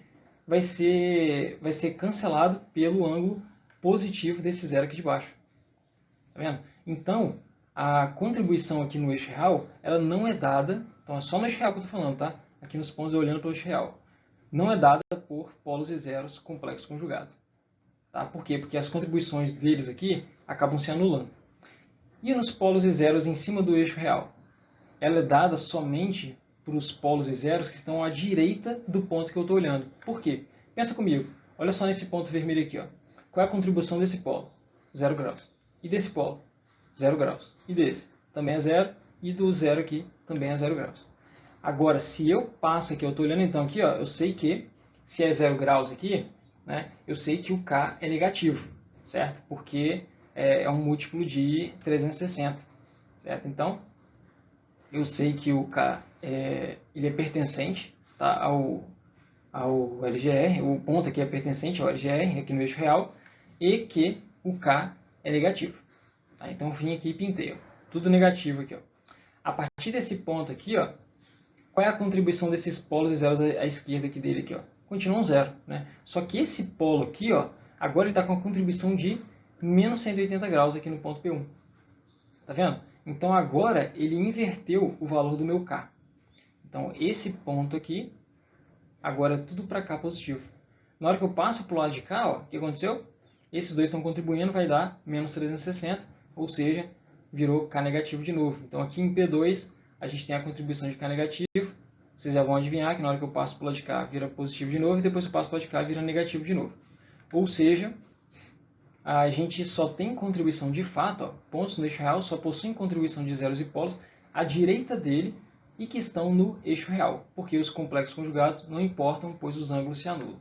vai ser cancelado pelo ângulo positivo desse zero aqui de baixo. Tá vendo? Então, a contribuição aqui no eixo real, ela não é dada, então é só no eixo real que eu estou falando, tá? Aqui nos pontos eu olhando para o eixo real. Não é dada por polos e zeros complexo conjugado. Tá? Por quê? Porque as contribuições deles aqui acabam se anulando. E nos polos e zeros em cima do eixo real? Ela é dada somente para os polos e zeros que estão à direita do ponto que eu estou olhando. Por quê? Pensa comigo. Olha só nesse ponto vermelho aqui. Ó. Qual é a contribuição desse polo? 0 graus. E desse polo? 0 graus. E desse? Também é 0. E do zero aqui também é 0 graus. Agora, se eu passo aqui, eu estou olhando então aqui, ó, eu sei que, se é 0 graus aqui, né, eu sei que o K é negativo, certo? Porque é um múltiplo de 360, certo? Então, eu sei que o K ele é pertencente, tá, ao LGR, o ponto aqui é pertencente ao LGR, aqui no eixo real, e que o K é negativo. Tá? Então, eu vim aqui e pintei, ó, tudo negativo aqui. Ó. A partir desse ponto aqui, ó, qual é a contribuição desses polos e zeros à esquerda aqui dele? Aqui, ó? Continua um zero. Né? Só que esse polo aqui, ó, agora ele está com a contribuição de menos 180 graus aqui no ponto P1. Tá vendo? Então agora ele inverteu o valor do meu K. Então esse ponto aqui, agora é tudo para cá positivo. Na hora que eu passo para o lado de cá, ó, o que aconteceu? Esses dois estão contribuindo, vai dar menos 360, ou seja, virou K negativo de novo. Então aqui em P2 a gente tem a contribuição de K negativo. Vocês já vão adivinhar que na hora que eu passo para o lado de cá vira positivo de novo, e depois que eu passo para o lado de cá vira negativo de novo. Ou seja, a gente só tem contribuição de fato, ó, pontos no eixo real só possuem contribuição de zeros e polos à direita dele e que estão no eixo real, porque os complexos conjugados não importam, pois os ângulos se anulam.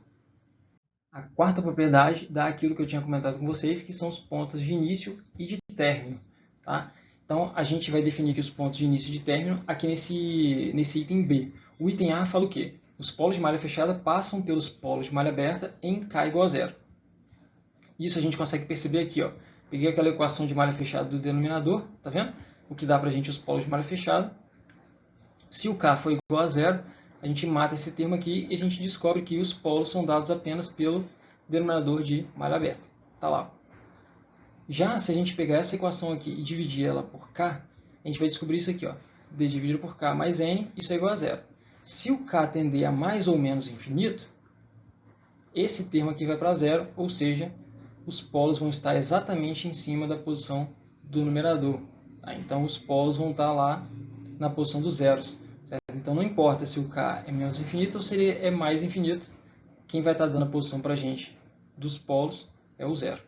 A quarta propriedade dá aquilo que eu tinha comentado com vocês, que são os pontos de início e de término. Tá? Então, a gente vai definir aqui os pontos de início e de término aqui nesse item B. O item A fala o quê? Os polos de malha fechada passam pelos polos de malha aberta em K igual a zero. Isso a gente consegue perceber aqui. Ó. Peguei aquela equação de malha fechada do denominador, tá vendo? O que dá para a gente os polos de malha fechada. Se o K for igual a zero, a gente mata esse termo aqui e a gente descobre que os polos são dados apenas pelo denominador de malha aberta. Tá lá. Já se a gente pegar essa equação aqui e dividir ela por K, a gente vai descobrir isso aqui. Ó. D dividido por K mais N, isso é igual a zero. Se o K tender a mais ou menos infinito, esse termo aqui vai para zero, ou seja, os polos vão estar exatamente em cima da posição do numerador. Tá? Então, os polos vão estar lá na posição dos zeros. Certo? Então, não importa se o K é menos infinito ou se ele é mais infinito, quem vai estar dando a posição para a gente dos polos é o zero.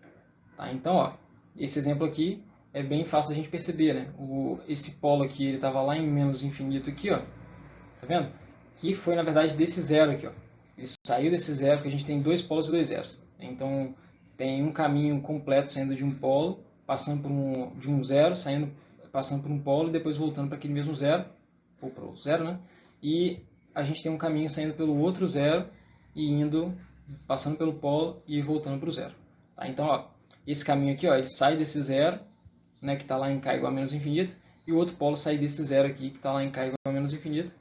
Tá? Então, ó, esse exemplo aqui é bem fácil a gente perceber. Né? Esse polo aqui estava lá em menos infinito aqui, ó. Tá vendo? Que foi, na verdade, desse zero aqui. Ó. Ele saiu desse zero, porque a gente tem dois polos e dois zeros. Então, tem um caminho completo saindo de um polo, passando de um zero, passando por um polo e depois voltando para aquele mesmo zero, ou para o zero, né? E a gente tem um caminho saindo pelo outro zero e passando pelo polo e voltando para o zero. Tá? Então, ó, esse caminho aqui, ó, ele sai desse zero, né, que está lá em K igual a menos infinito, e o outro polo sai desse zero aqui, que está lá em K igual a menos infinito,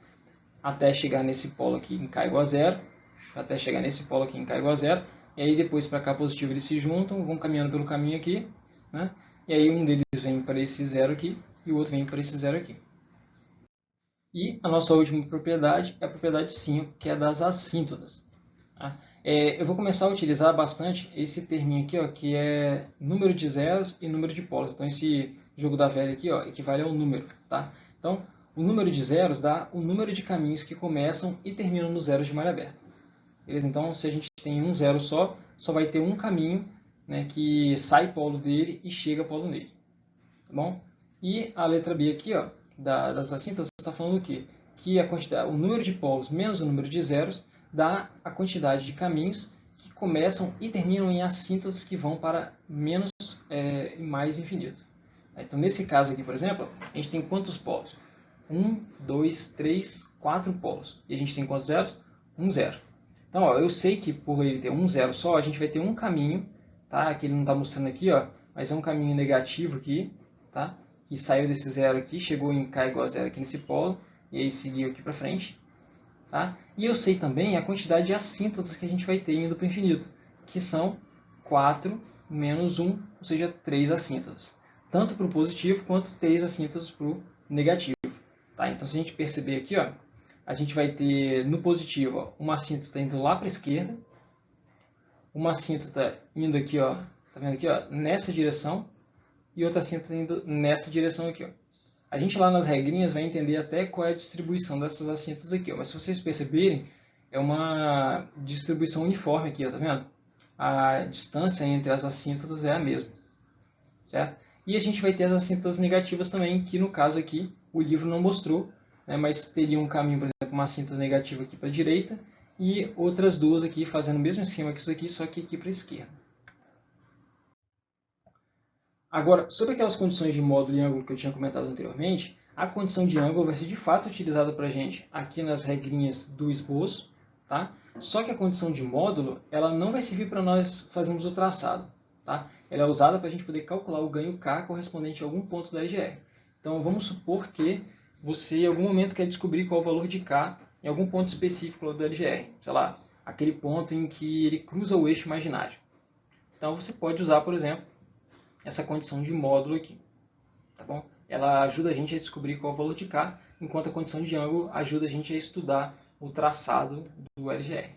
até chegar nesse polo aqui em K igual a zero, até chegar nesse polo aqui em K igual a zero, e aí depois para K positivo eles se juntam, vão caminhando pelo caminho aqui, né? E aí um deles vem para esse zero aqui, e o outro vem para esse zero aqui. E a nossa última propriedade é a propriedade 5, que é das assíntotas. Tá? Eu vou começar a utilizar bastante esse terminho aqui, ó, que é número de zeros e número de polos. Então esse jogo da velha aqui, ó, equivale ao número. Tá? Então, o número de zeros dá o número de caminhos que começam e terminam no zero de malha aberta. Beleza? Então, se a gente tem um zero só vai ter um caminho, né, que sai polo dele e chega polo nele. Tá bom? E a letra B aqui, ó, das assíntotas, está falando o quê? Que o número de polos menos o número de zeros dá a quantidade de caminhos que começam e terminam em assíntotas que vão para menos e mais infinito. Então, nesse caso aqui, por exemplo, a gente tem quantos polos? 1, 2, 3, 4 polos. E a gente tem quantos zeros? 1 zero. Então, ó, eu sei que por ele ter um zero só, a gente vai ter um caminho, tá? Que ele não está mostrando aqui, ó, mas é um caminho negativo aqui, tá? Que saiu desse zero aqui, chegou em K igual a zero aqui nesse polo, e aí seguiu aqui para frente. Tá? E eu sei também a quantidade de assíntotas que a gente vai ter indo para o infinito, que são 4 menos 1, ou seja, 3 assíntotas. Tanto para o positivo quanto 3 assíntotas para o negativo. Tá? Então, se a gente perceber aqui, ó, a gente vai ter no positivo, ó, uma assíntota indo lá para a esquerda, uma assíntota indo aqui, ó, tá vendo aqui, ó, nessa direção, e outra assíntota indo nessa direção aqui. Ó. A gente lá nas regrinhas vai entender até qual é a distribuição dessas assíntotas aqui. Ó. Mas se vocês perceberem, é uma distribuição uniforme aqui, ó, tá vendo? A distância entre as assíntotas é a mesma. Certo? E a gente vai ter as assíntotas negativas também, que no caso aqui o livro não mostrou, né, mas teria um caminho, por exemplo, uma assíntota negativa aqui para a direita e outras duas aqui fazendo o mesmo esquema que isso aqui, só que aqui para a esquerda. Agora, sobre aquelas condições de módulo e ângulo que eu tinha comentado anteriormente, a condição de ângulo vai ser de fato utilizada para a gente aqui nas regrinhas do esboço, tá? Só que a condição de módulo ela não vai servir para nós fazermos o traçado. Tá? Ela é usada para a gente poder calcular o ganho K correspondente a algum ponto da LGR. Então, vamos supor que você em algum momento quer descobrir qual é o valor de K em algum ponto específico do LGR. Sei lá, aquele ponto em que ele cruza o eixo imaginário. Então, você pode usar, por exemplo, essa condição de módulo aqui. Tá bom? Ela ajuda a gente a descobrir qual é o valor de K, enquanto a condição de ângulo ajuda a gente a estudar o traçado do LGR.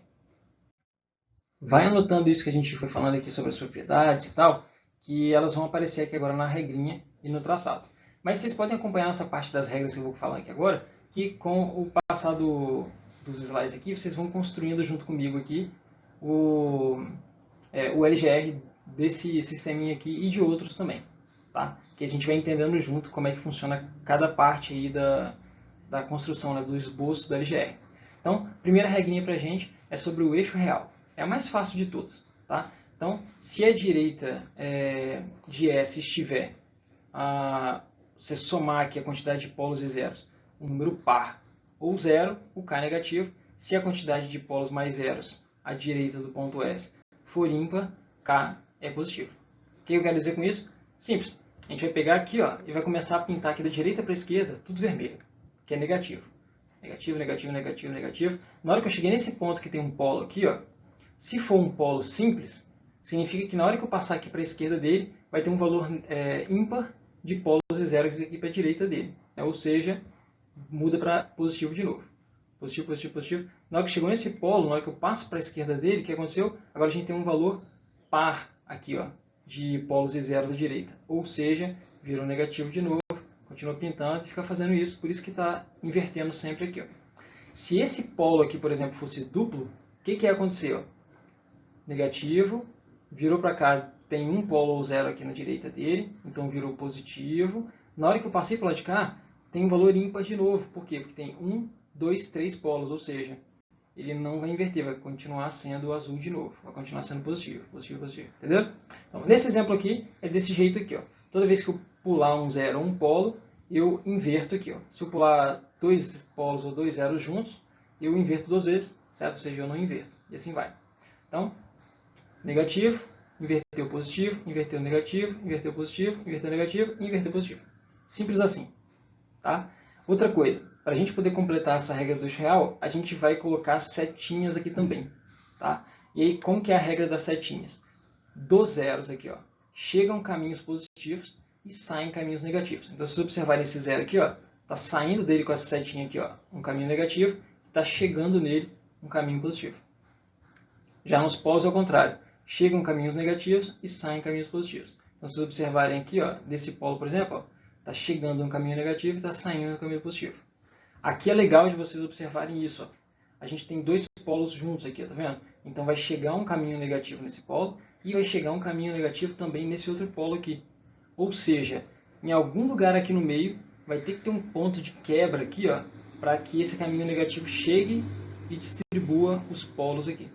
Vai anotando isso que a gente foi falando aqui sobre as propriedades e tal, que elas vão aparecer aqui agora na regrinha e no traçado. Mas vocês podem acompanhar essa parte das regras que eu vou falar aqui agora, que com o passar dos slides aqui, vocês vão construindo junto comigo aqui o LGR desse sisteminha aqui e de outros também, tá? Que a gente vai entendendo junto como é que funciona cada parte aí da construção, né, do esboço do LGR. Então, primeira regrinha para a gente é sobre o eixo real. É a mais fácil de todas, tá? Então, se a direita de S estiver, você somar aqui a quantidade de polos e zeros, um número par ou zero, o K é negativo. Se a quantidade de polos mais zeros à direita do ponto S for ímpar, K é positivo. O que eu quero dizer com isso? Simples. A gente vai pegar aqui, ó, e vai começar a pintar aqui da direita para a esquerda, tudo vermelho, que é negativo. Negativo, negativo, negativo, negativo. Na hora que eu cheguei nesse ponto que tem um polo aqui, ó, se for um polo simples, significa que na hora que eu passar aqui para a esquerda dele, vai ter um valor ímpar de polos e zeros aqui para a direita dele. Ou seja, muda para positivo de novo. Positivo, positivo, positivo. Na hora que chegou nesse polo, na hora que eu passo para a esquerda dele, o que aconteceu? Agora a gente tem um valor par aqui, ó, de polos e zeros à direita. Ou seja, virou negativo de novo, continua pintando e fica fazendo isso, por isso que está invertendo sempre aqui, ó. Se esse polo aqui, por exemplo, fosse duplo, o que ia acontecer? Ó? Negativo, virou para cá, tem um polo ou zero aqui na direita dele, então virou positivo. Na hora que eu passei para lá de cá, tem um valor ímpar de novo. Por quê? Porque tem 1, 2, 3 polos, ou seja, ele não vai inverter, vai continuar sendo azul de novo, vai continuar sendo positivo, positivo, positivo, entendeu? Então, nesse exemplo aqui, é desse jeito aqui, ó. Toda vez que eu pular um zero ou um polo, eu inverto aqui, ó. Se eu pular dois polos ou dois zeros juntos, eu inverto duas vezes, certo? Ou seja, eu não inverto, e assim vai. Então, negativo, inverteu positivo, inverteu negativo, inverteu positivo, inverteu negativo, inverteu positivo. Simples assim, tá? Outra coisa, para a gente poder completar essa regra do eixo real, a gente vai colocar setinhas aqui também, tá? E aí, como que é a regra das setinhas? Dos zeros aqui, ó, chegam caminhos positivos e saem caminhos negativos. Então, se vocês observarem esse zero aqui, ó, tá saindo dele com essa setinha aqui, ó, um caminho negativo, está chegando nele um caminho positivo. Já nos polos é o contrário, chegam caminhos negativos e saem caminhos positivos. Então, se vocês observarem aqui, ó, desse polo, por exemplo, está chegando um caminho negativo e está saindo um caminho positivo. Aqui é legal de vocês observarem isso. Ó. A gente tem dois polos juntos aqui, tá vendo? Então vai chegar um caminho negativo nesse polo e vai chegar um caminho negativo também nesse outro polo aqui. Ou seja, em algum lugar aqui no meio vai ter que ter um ponto de quebra aqui, para que esse caminho negativo chegue e distribua os polos aqui.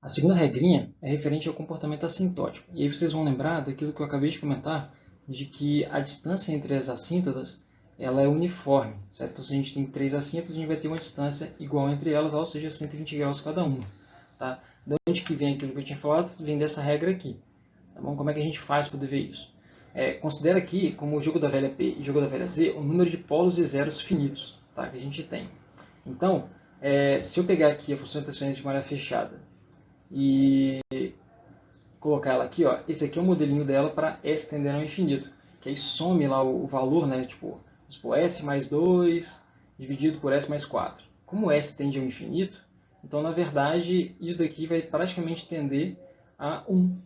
A segunda regrinha é referente ao comportamento assintótico. E aí vocês vão lembrar daquilo que eu acabei de comentar, de que a distância entre as assíntotas ela é uniforme, certo? Então, se a gente tem três assíntotas, a gente vai ter uma distância igual entre elas, ou seja, 120 graus cada uma. Tá? De onde que vem aquilo que eu tinha falado? Vem dessa regra aqui. Tá bom? Como é que a gente faz para poder ver isso? Considera aqui, como o jogo da velha P e o jogo da velha Z, o número de polos e zeros finitos, tá? Que a gente tem. Então, se eu pegar aqui a função de transferência de malha fechada e colocar ela aqui, ó, esse aqui é o modelinho dela para S tendendo ao infinito, que aí some lá o valor, né, tipo S mais 2 dividido por S mais 4. Como S tende ao infinito, então na verdade isso daqui vai praticamente tender a 1,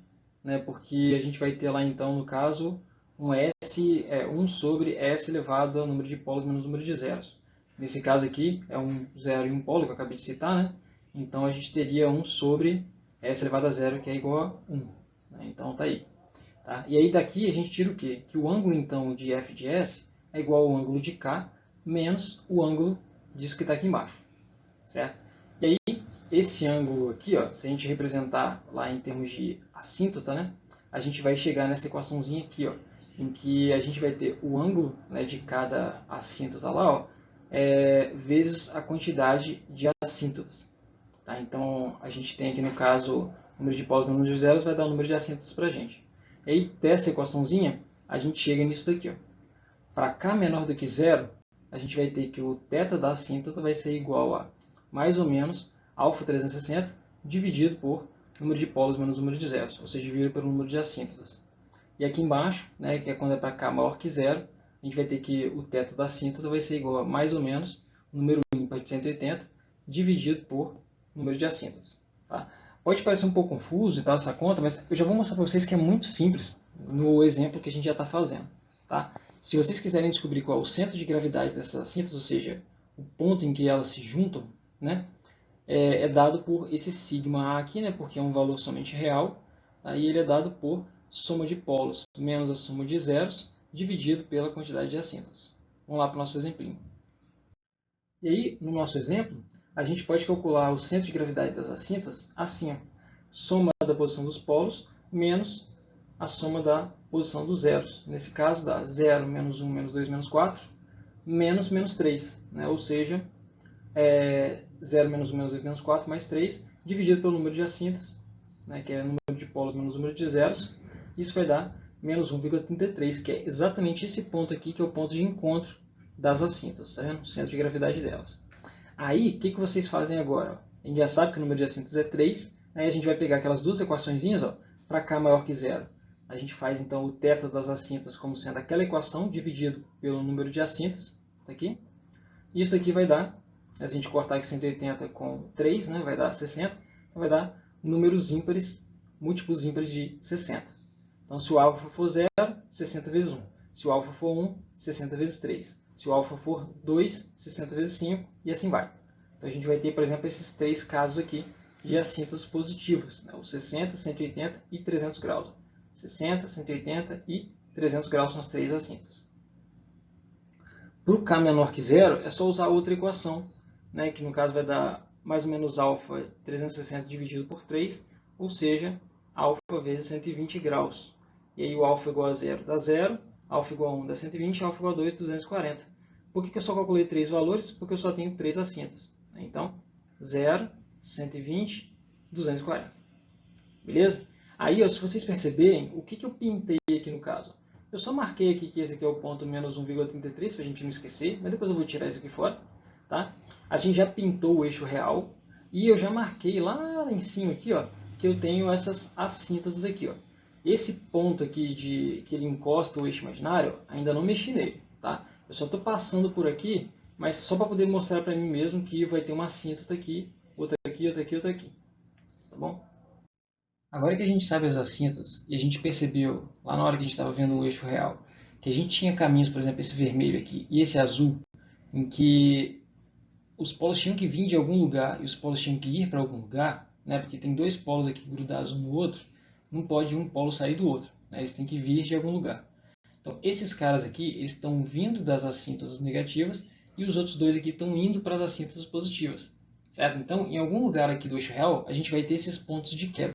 né, porque a gente vai ter lá então no caso um S, 1 sobre S elevado ao número de polos menos o número de zeros. Nesse caso aqui é um zero e um polo que eu acabei de citar, né? Então a gente teria 1 sobre S elevado a zero, que é igual a 1. Né? Então tá aí. Tá? E aí daqui a gente tira o quê? Que o ângulo então de f de S é igual ao ângulo de K menos o ângulo disso que está aqui embaixo. Certo? E aí esse ângulo aqui, ó, se a gente representar lá em termos de assíntota, né, a gente vai chegar nessa equaçãozinha aqui, ó, em que a gente vai ter o ângulo, né, de cada assíntota lá, ó, vezes a quantidade de assíntotas. Tá? Então, a gente tem aqui no caso o número de polos menos o número de zeros vai dar o número de assíntotas para a gente. E aí, dessa equaçãozinha, a gente chega nisso daqui. Para k menor do que zero, a gente vai ter que o θ da assíntota vai ser igual a mais ou menos alfa 360 dividido por número de polos menos o número de zeros, ou seja, dividido pelo número de assíntotas. E aqui embaixo, né, que é quando é para k maior que zero, a gente vai ter que o θ da assíntota vai ser igual a mais ou menos o número ímpar de 180 dividido por número de assíntotas. Tá? Pode parecer um pouco confuso e tal essa conta, mas eu já vou mostrar para vocês que é muito simples no exemplo que a gente já está fazendo. Tá? Se vocês quiserem descobrir qual é o centro de gravidade dessas assintas, ou seja, o ponto em que elas se juntam, né, é dado por esse sigma A aqui, né, porque é um valor somente real. Aí ele é dado por soma de polos menos a soma de zeros dividido pela quantidade de assintas. Vamos lá para o nosso exemplinho. E aí, no nosso exemplo, a gente pode calcular o centro de gravidade das assintas assim: soma da posição dos polos menos a soma da posição dos zeros. Nesse caso, dá 0 menos 1 menos 2 menos 4 menos 3. Né? Ou seja, 0 menos 1 menos 2 menos 4 mais 3, dividido pelo número de assintas, né? Que é o número de polos menos o número de zeros. Isso vai dar menos 1,33, que é exatamente esse ponto aqui, que é o ponto de encontro das assintas, tá vendo? O centro de gravidade delas. Aí, o que vocês fazem agora? A gente já sabe que o número de assintas é 3, aí a gente vai pegar aquelas duas equaçõezinhas, para k maior que zero. A gente faz então o θ das assintas como sendo aquela equação dividido pelo número de assintas, tá aqui. Isso aqui vai dar, se a gente cortar aqui 180 com 3, né, vai dar 60, então vai dar números ímpares, múltiplos ímpares de 60. Então, se o alfa for 0, 60 vezes 1. Se o alfa for 1, 60 vezes 3. Se o alfa for 2, 60 vezes 5, e assim vai. Então, a gente vai ter, por exemplo, esses três casos aqui de assintas positivas, né? Os 60, 180 e 300 graus. 60, 180 e 300 graus são as três assintas. Para o k menor que zero, é só usar outra equação, né? Que no caso vai dar mais ou menos alfa 360 dividido por 3, ou seja, alfa vezes 120 graus. E aí o alfa igual a 0 dá 0, alfa igual a 1 dá 120, alfa igual a 2, 240. Por que eu só calculei 3 valores? Porque eu só tenho 3 assintas. Então, 0, 120, 240. Beleza? Aí, se vocês perceberem, o que eu pintei aqui no caso? Eu só marquei aqui que esse aqui é o ponto menos 1,33, para a gente não esquecer, mas depois eu vou tirar isso aqui fora. Tá? A gente já pintou o eixo real e eu já marquei lá em cima aqui, que eu tenho essas assíntotas aqui. Esse ponto aqui que ele encosta o eixo imaginário, ainda não mexi nele. Tá? Eu só estou passando por aqui, mas só para poder mostrar para mim mesmo que vai ter uma assíntota aqui, outra aqui, outra aqui, outra aqui. Tá bom? Agora que a gente sabe as assintas e a gente percebeu, lá na hora que a gente estava vendo o eixo real, que a gente tinha caminhos, por exemplo, esse vermelho aqui e esse azul, em que os polos tinham que vir de algum lugar e os polos tinham que ir para algum lugar, né? Porque tem dois polos aqui grudados um no outro, não pode um polo sair do outro, né? Eles têm que vir de algum lugar. Então, esses caras aqui eles estão vindo das assíntotas negativas e os outros dois aqui estão indo para as assíntotas positivas. Certo? Então, em algum lugar aqui do eixo real, a gente vai ter esses pontos de quebra.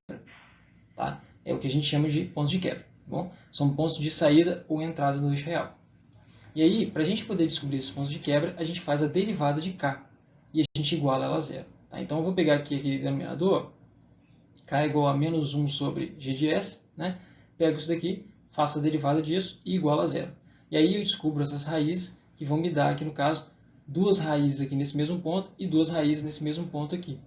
Tá? É o que a gente chama de pontos de quebra. Tá bom? São pontos de saída ou entrada no eixo real. E aí, para a gente poder descobrir esses pontos de quebra, a gente faz a derivada de k. E a gente iguala ela a zero. Tá? Então, eu vou pegar aqui aquele denominador, k é igual a menos 1 sobre g de s. Né? Pego isso daqui, faço a derivada disso e igualo a zero. E aí eu descubro essas raízes que vão me dar, aqui no caso, duas raízes aqui nesse mesmo ponto e duas raízes nesse mesmo ponto aqui.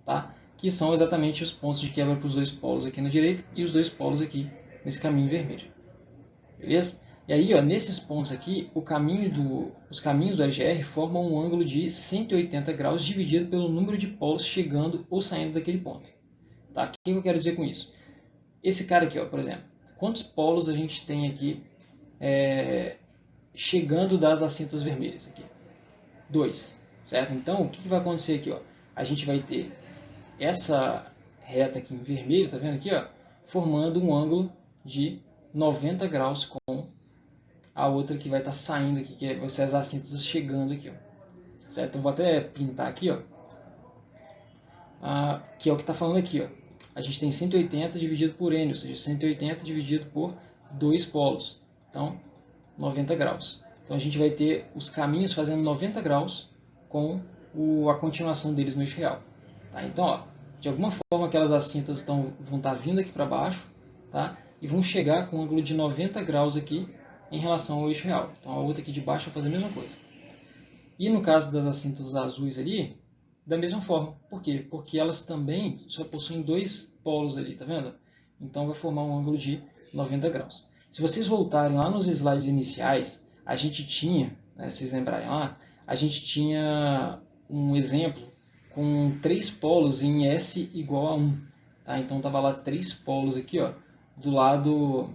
Tá? Que são exatamente os pontos de quebra para os dois polos aqui na direita e os dois polos aqui nesse caminho vermelho. Beleza? E aí, nesses pontos aqui, os caminhos do LGR formam um ângulo de 180 graus dividido pelo número de polos chegando ou saindo daquele ponto. Tá? O que eu quero dizer com isso? Esse cara aqui, por exemplo, quantos polos a gente tem aqui chegando das assintas vermelhas? Aqui? 2. Certo? Então, o que vai acontecer aqui? A gente vai ter essa reta aqui em vermelho, tá vendo aqui, formando um ângulo de 90 graus com a outra que vai estar saindo aqui, que vai ser as assíntotas chegando aqui, certo? Então vou até pintar aqui, que é o que está falando aqui, A gente tem 180 dividido por n, ou seja, 180 dividido por 2 polos, então 90 graus. Então a gente vai ter os caminhos fazendo 90 graus com a continuação deles no eixo real. Tá? Então, de alguma forma aquelas assintas vão estar vindo aqui para baixo, tá? E vão chegar com um ângulo de 90 graus aqui em relação ao eixo real. Então a outra aqui de baixo vai fazer a mesma coisa. E no caso das assintas azuis ali, da mesma forma. Por quê? Porque elas também só possuem dois polos ali, tá vendo? Então vai formar um ângulo de 90 graus. Se vocês voltarem lá nos slides iniciais, a gente tinha, se vocês lembrarem lá, a gente tinha um exemplo com 3 polos em S igual a 1. Tá? Então estava lá 3 polos aqui, ó, do lado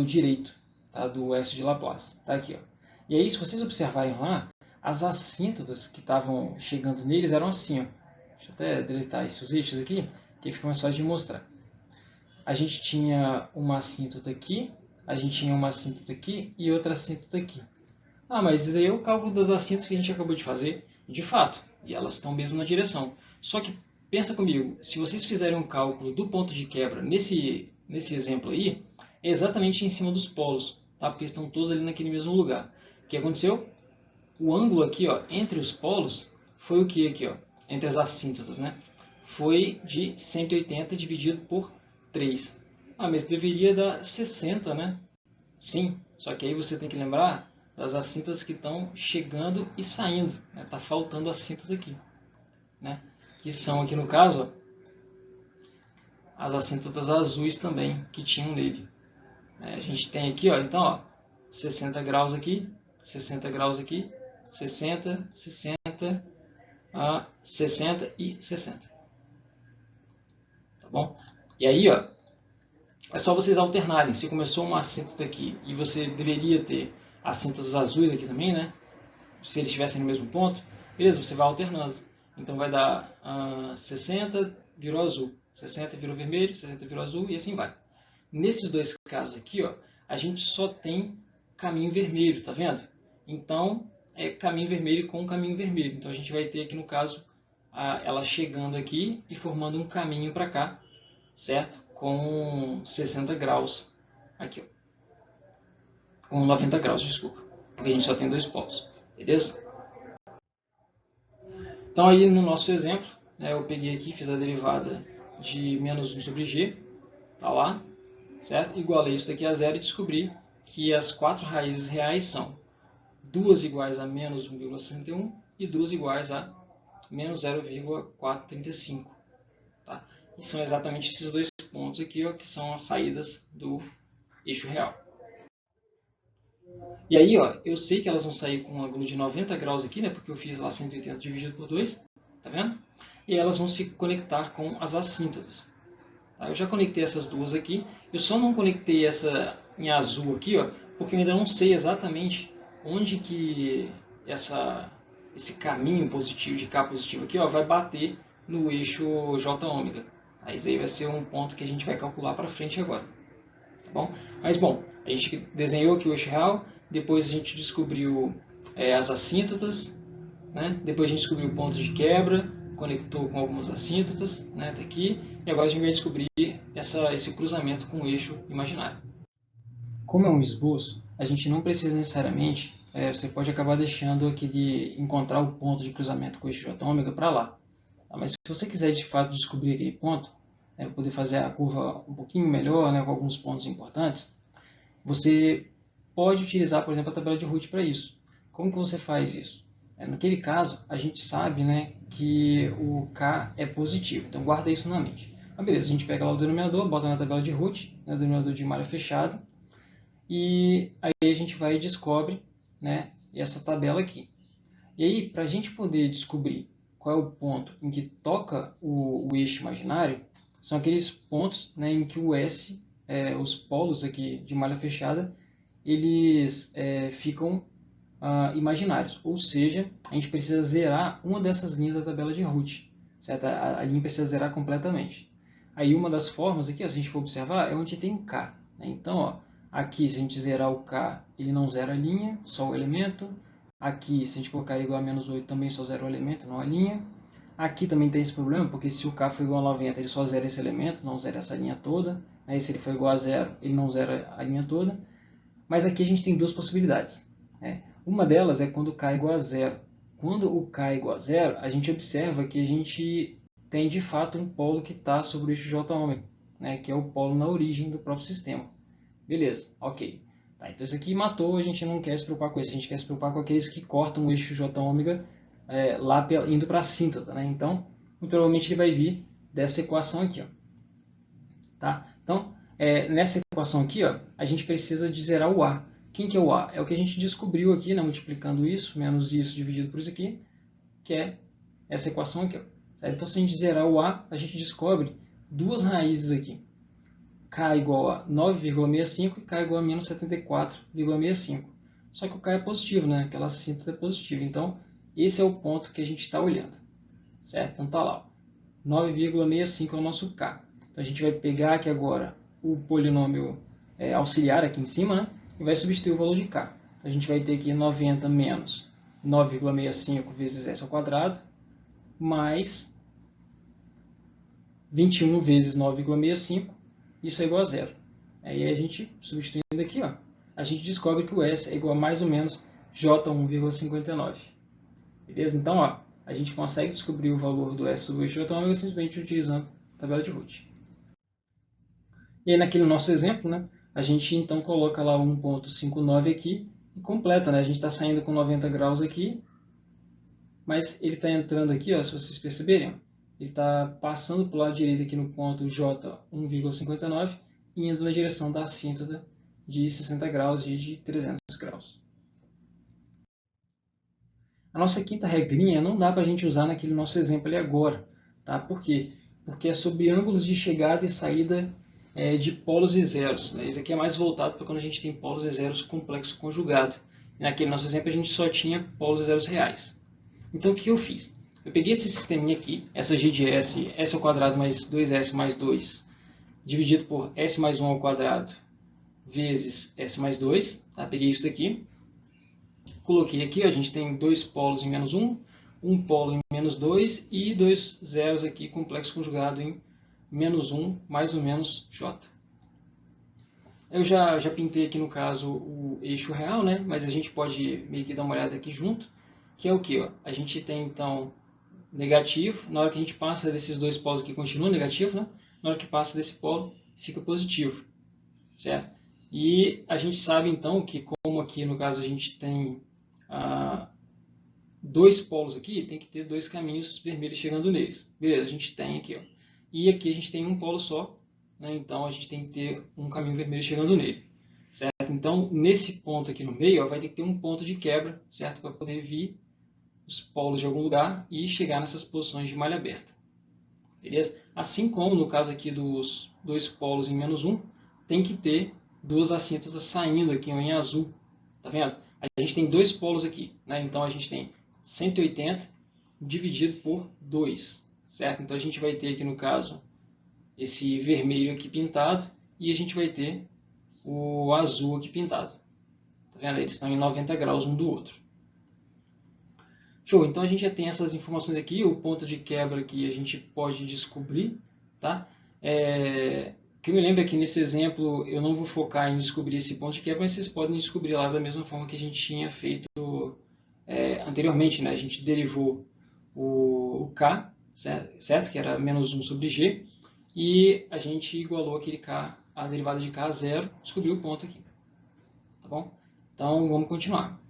direito, tá? Do S de Laplace. Tá aqui, ó. E aí, se vocês observarem lá, as assíntotas que estavam chegando neles eram assim, ó. Deixa eu até deletar esses eixos aqui, que fica mais fácil de mostrar. A gente tinha uma assíntota aqui, a gente tinha uma assíntota aqui e outra assíntota aqui. Ah, mas isso aí é o cálculo das assíntotas que a gente acabou de fazer, de fato, e elas estão mesmo na direção. Só que, pensa comigo, se vocês fizerem um cálculo do ponto de quebra nesse exemplo aí, é exatamente em cima dos polos, tá? Porque estão todos ali naquele mesmo lugar. O que aconteceu? O ângulo aqui, ó, entre os polos foi o que aqui, ó, entre as assíntotas, né? Foi de 180 dividido por 3. Ah, mas deveria dar 60, né? Sim, só que aí você tem que lembrar das assíntotas que estão chegando e saindo. Está faltando assíntotas aqui, né? Que são aqui no caso, ó, as assíntotas azuis também que tinham nele. A gente tem aqui, ó, então, ó, 60 graus aqui, 60 graus aqui, 60, 60, 60 e 60. Tá bom? E aí, ó, é só vocês alternarem. Se começou uma assíntota aqui e você deveria ter assíntotas azuis aqui também, né? Se eles estivessem no mesmo ponto, beleza, você vai alternando. Então vai dar 60 virou azul, 60 virou vermelho, 60 virou azul e assim vai. Nesses dois casos aqui, ó, a gente só tem caminho vermelho, tá vendo? Então é caminho vermelho com caminho vermelho. Então a gente vai ter aqui no caso ela chegando aqui e formando um caminho para cá, certo? Com 60 graus aqui, ó. Com 90 graus, desculpa, porque a gente só tem 2 polos, beleza? Então aí no nosso exemplo, né, eu peguei aqui, fiz a derivada de menos 1 sobre g, tá lá, certo? Igualei isso daqui a zero e descobri que as 4 raízes reais são 2 iguais a menos 1,61 e 2 iguais a menos 0,435. Tá? E são exatamente esses dois pontos aqui, ó, que são as saídas do eixo real. E aí, ó, eu sei que elas vão sair com um ângulo de 90 graus aqui, né, porque eu fiz lá 180 dividido por 2, tá vendo? E elas vão se conectar com as assíntotas. Tá? Eu já conectei essas duas aqui, eu só não conectei essa em azul aqui, ó, porque eu ainda não sei exatamente onde que esse caminho positivo, de K positivo aqui, ó, vai bater no eixo J ômega. Aí isso aí vai ser um ponto que a gente vai calcular para frente agora. Tá bom? Mas, bom, a gente desenhou aqui o eixo real, depois a gente descobriu as assíntotas, né? Depois a gente descobriu pontos de quebra, conectou com algumas assíntotas, né? Tá aqui, e agora a gente vai descobrir esse cruzamento com o eixo imaginário. Como é um esboço, a gente não precisa necessariamente, você pode acabar deixando aqui de encontrar o ponto de cruzamento com o eixo J ômega para lá. Tá? Mas se você quiser de fato descobrir aquele ponto, poder fazer a curva um pouquinho melhor, né, com alguns pontos importantes, você pode utilizar, por exemplo, a tabela de Root para isso. Como que você faz isso? Naquele caso, a gente sabe, né, que o K é positivo, então guarda isso na mente. Beleza, a gente pega lá o denominador, bota na tabela de Root, né, denominador de malha fechada, e aí a gente vai e descobre, né, essa tabela aqui. E aí, para a gente poder descobrir qual é o ponto em que toca o eixo imaginário, são aqueles pontos, né, em que o S, os polos aqui de malha fechada, eles ficam imaginários. Ou seja, a gente precisa zerar uma dessas linhas da tabela de Root. Certo? A linha precisa zerar completamente. Aí uma das formas aqui, ó, se a gente for observar, é onde tem K. Né? Então, ó, aqui se a gente zerar o K, ele não zera a linha, só o elemento. Aqui, se a gente colocar igual a menos 8, também só zera o elemento, não a linha. Aqui também tem esse problema, porque se o K for igual a 90, ele só zera esse elemento, não zera essa linha toda. Aí, se ele for igual a zero, ele não zera a linha toda. Mas aqui a gente tem duas possibilidades. Né? Uma delas é quando o K é igual a zero. Quando o K é igual a zero, a gente observa que a gente tem de fato um polo que está sobre o eixo J ômega, né? Que é o polo na origem do próprio sistema. Beleza, ok. Tá, então isso aqui matou, a gente não quer se preocupar com isso, a gente quer se preocupar com aqueles que cortam o eixo J ômega lá indo para a assíntota. Né? Então, provavelmente ele vai vir dessa equação aqui. Ó. Tá? Então, nessa equação aqui, ó, a gente precisa de zerar o A. Quem que é o A? É o que a gente descobriu aqui, né, multiplicando isso, menos isso, dividido por isso aqui, que é essa equação aqui. Ó, certo? Então, se a gente zerar o A, a gente descobre duas raízes aqui. K igual a 9,65 e K igual a menos 74,65. Só que o K é positivo, né? Aquela síntese é positiva. Então, esse é o ponto que a gente está olhando. Certo? Então, tá lá. 9,65 é o nosso K. Então, a gente vai pegar aqui agora o polinômio auxiliar aqui em cima, né? E vai substituir o valor de K. Então, a gente vai ter aqui 90 menos 9,65 vezes S ao quadrado, mais 21 vezes 9,65, isso é igual a zero. Aí a gente, substituindo aqui, ó, a gente descobre que o S é igual a mais ou menos J1,59. Beleza? Então, ó, a gente consegue descobrir o valor do S sobre J1 simplesmente utilizando a tabela de Roth. E aí, naquele nosso exemplo, né, a gente então coloca lá 1,59 aqui e completa, né? A gente está saindo com 90 graus aqui, mas ele está entrando aqui, ó, se vocês perceberem, ele está passando para o lado direito aqui no ponto J1,59 e indo na direção da assíntota de 60 graus e de 300 graus. A nossa quinta regrinha não dá para a gente usar naquele nosso exemplo ali agora. Tá? Por quê? Porque é sobre ângulos de chegada e saída de polos e zeros. Né? Isso aqui é mais voltado para quando a gente tem polos e zeros complexo conjugado. E naquele nosso exemplo a gente só tinha polos e zeros reais. Então o que eu fiz? Eu peguei esse sisteminha aqui, essa g de s, s ao quadrado mais 2s mais 2, dividido por s mais 1 ao quadrado, vezes s mais 2. Tá? Peguei isso daqui. Coloquei aqui, ó, a gente tem dois polos em menos 1, um polo em menos 2 e dois zeros aqui, complexo conjugado em menos 1 mais ou menos j. Eu já pintei aqui no caso o eixo real, né? Mas a gente pode meio que dar uma olhada aqui junto, que é o que? A gente tem então negativo, na hora que a gente passa desses dois polos aqui continua negativo, né? Na hora que passa desse polo fica positivo, certo? E a gente sabe então que como aqui no caso a gente tem dois polos aqui, tem que ter dois caminhos vermelhos chegando neles. Beleza, a gente tem aqui, ó. E aqui a gente tem um polo só, né? Então a gente tem que ter um caminho vermelho chegando nele, certo? Então nesse ponto aqui no meio, ó, vai ter que ter um ponto de quebra, certo? Para poder vir os polos de algum lugar e chegar nessas posições de malha aberta. Beleza? Assim como no caso aqui dos dois polos em menos 1, tem que ter duas assíntotas saindo aqui em azul. Tá vendo? A gente tem dois polos aqui, né? Então a gente tem 180 dividido por 2, certo? Então a gente vai ter aqui no caso esse vermelho aqui pintado e a gente vai ter o azul aqui pintado. Tá vendo? Eles estão em 90 graus um do outro. Show, então a gente já tem essas informações aqui, o ponto de quebra que a gente pode descobrir, tá? Que eu me lembro é que nesse exemplo eu não vou focar em descobrir esse ponto de quebra, mas vocês podem descobrir lá da mesma forma que a gente tinha feito anteriormente, né? A gente derivou o K, certo? Que era menos 1 sobre G, e a gente igualou aquele K, a derivada de K a zero, descobriu o ponto aqui, tá bom? Então vamos continuar.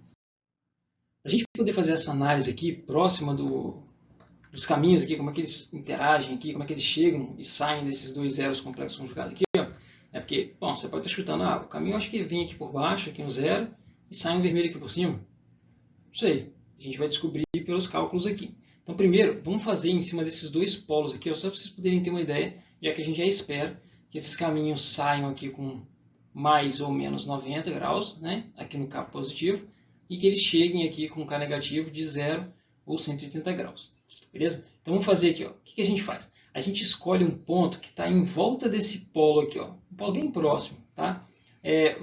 Para a gente poder fazer essa análise aqui, próxima dos caminhos aqui, como é que eles interagem aqui, como é que eles chegam e saem desses dois zeros complexos conjugados aqui, ó, porque, bom, você pode estar chutando, o caminho eu acho que vem aqui por baixo, aqui um zero, e sai um vermelho aqui por cima. Não sei, a gente vai descobrir pelos cálculos aqui. Então, primeiro, vamos fazer em cima desses dois polos aqui, ó, só para vocês poderem ter uma ideia, já que a gente já espera que esses caminhos saiam aqui com mais ou menos 90 graus, né, aqui no K positivo, e que eles cheguem aqui com K negativo de 0 ou 180 graus. Beleza? Então vamos fazer aqui, ó. O que a gente faz? A gente escolhe um ponto que está em volta desse polo aqui, ó. Um polo bem próximo, tá?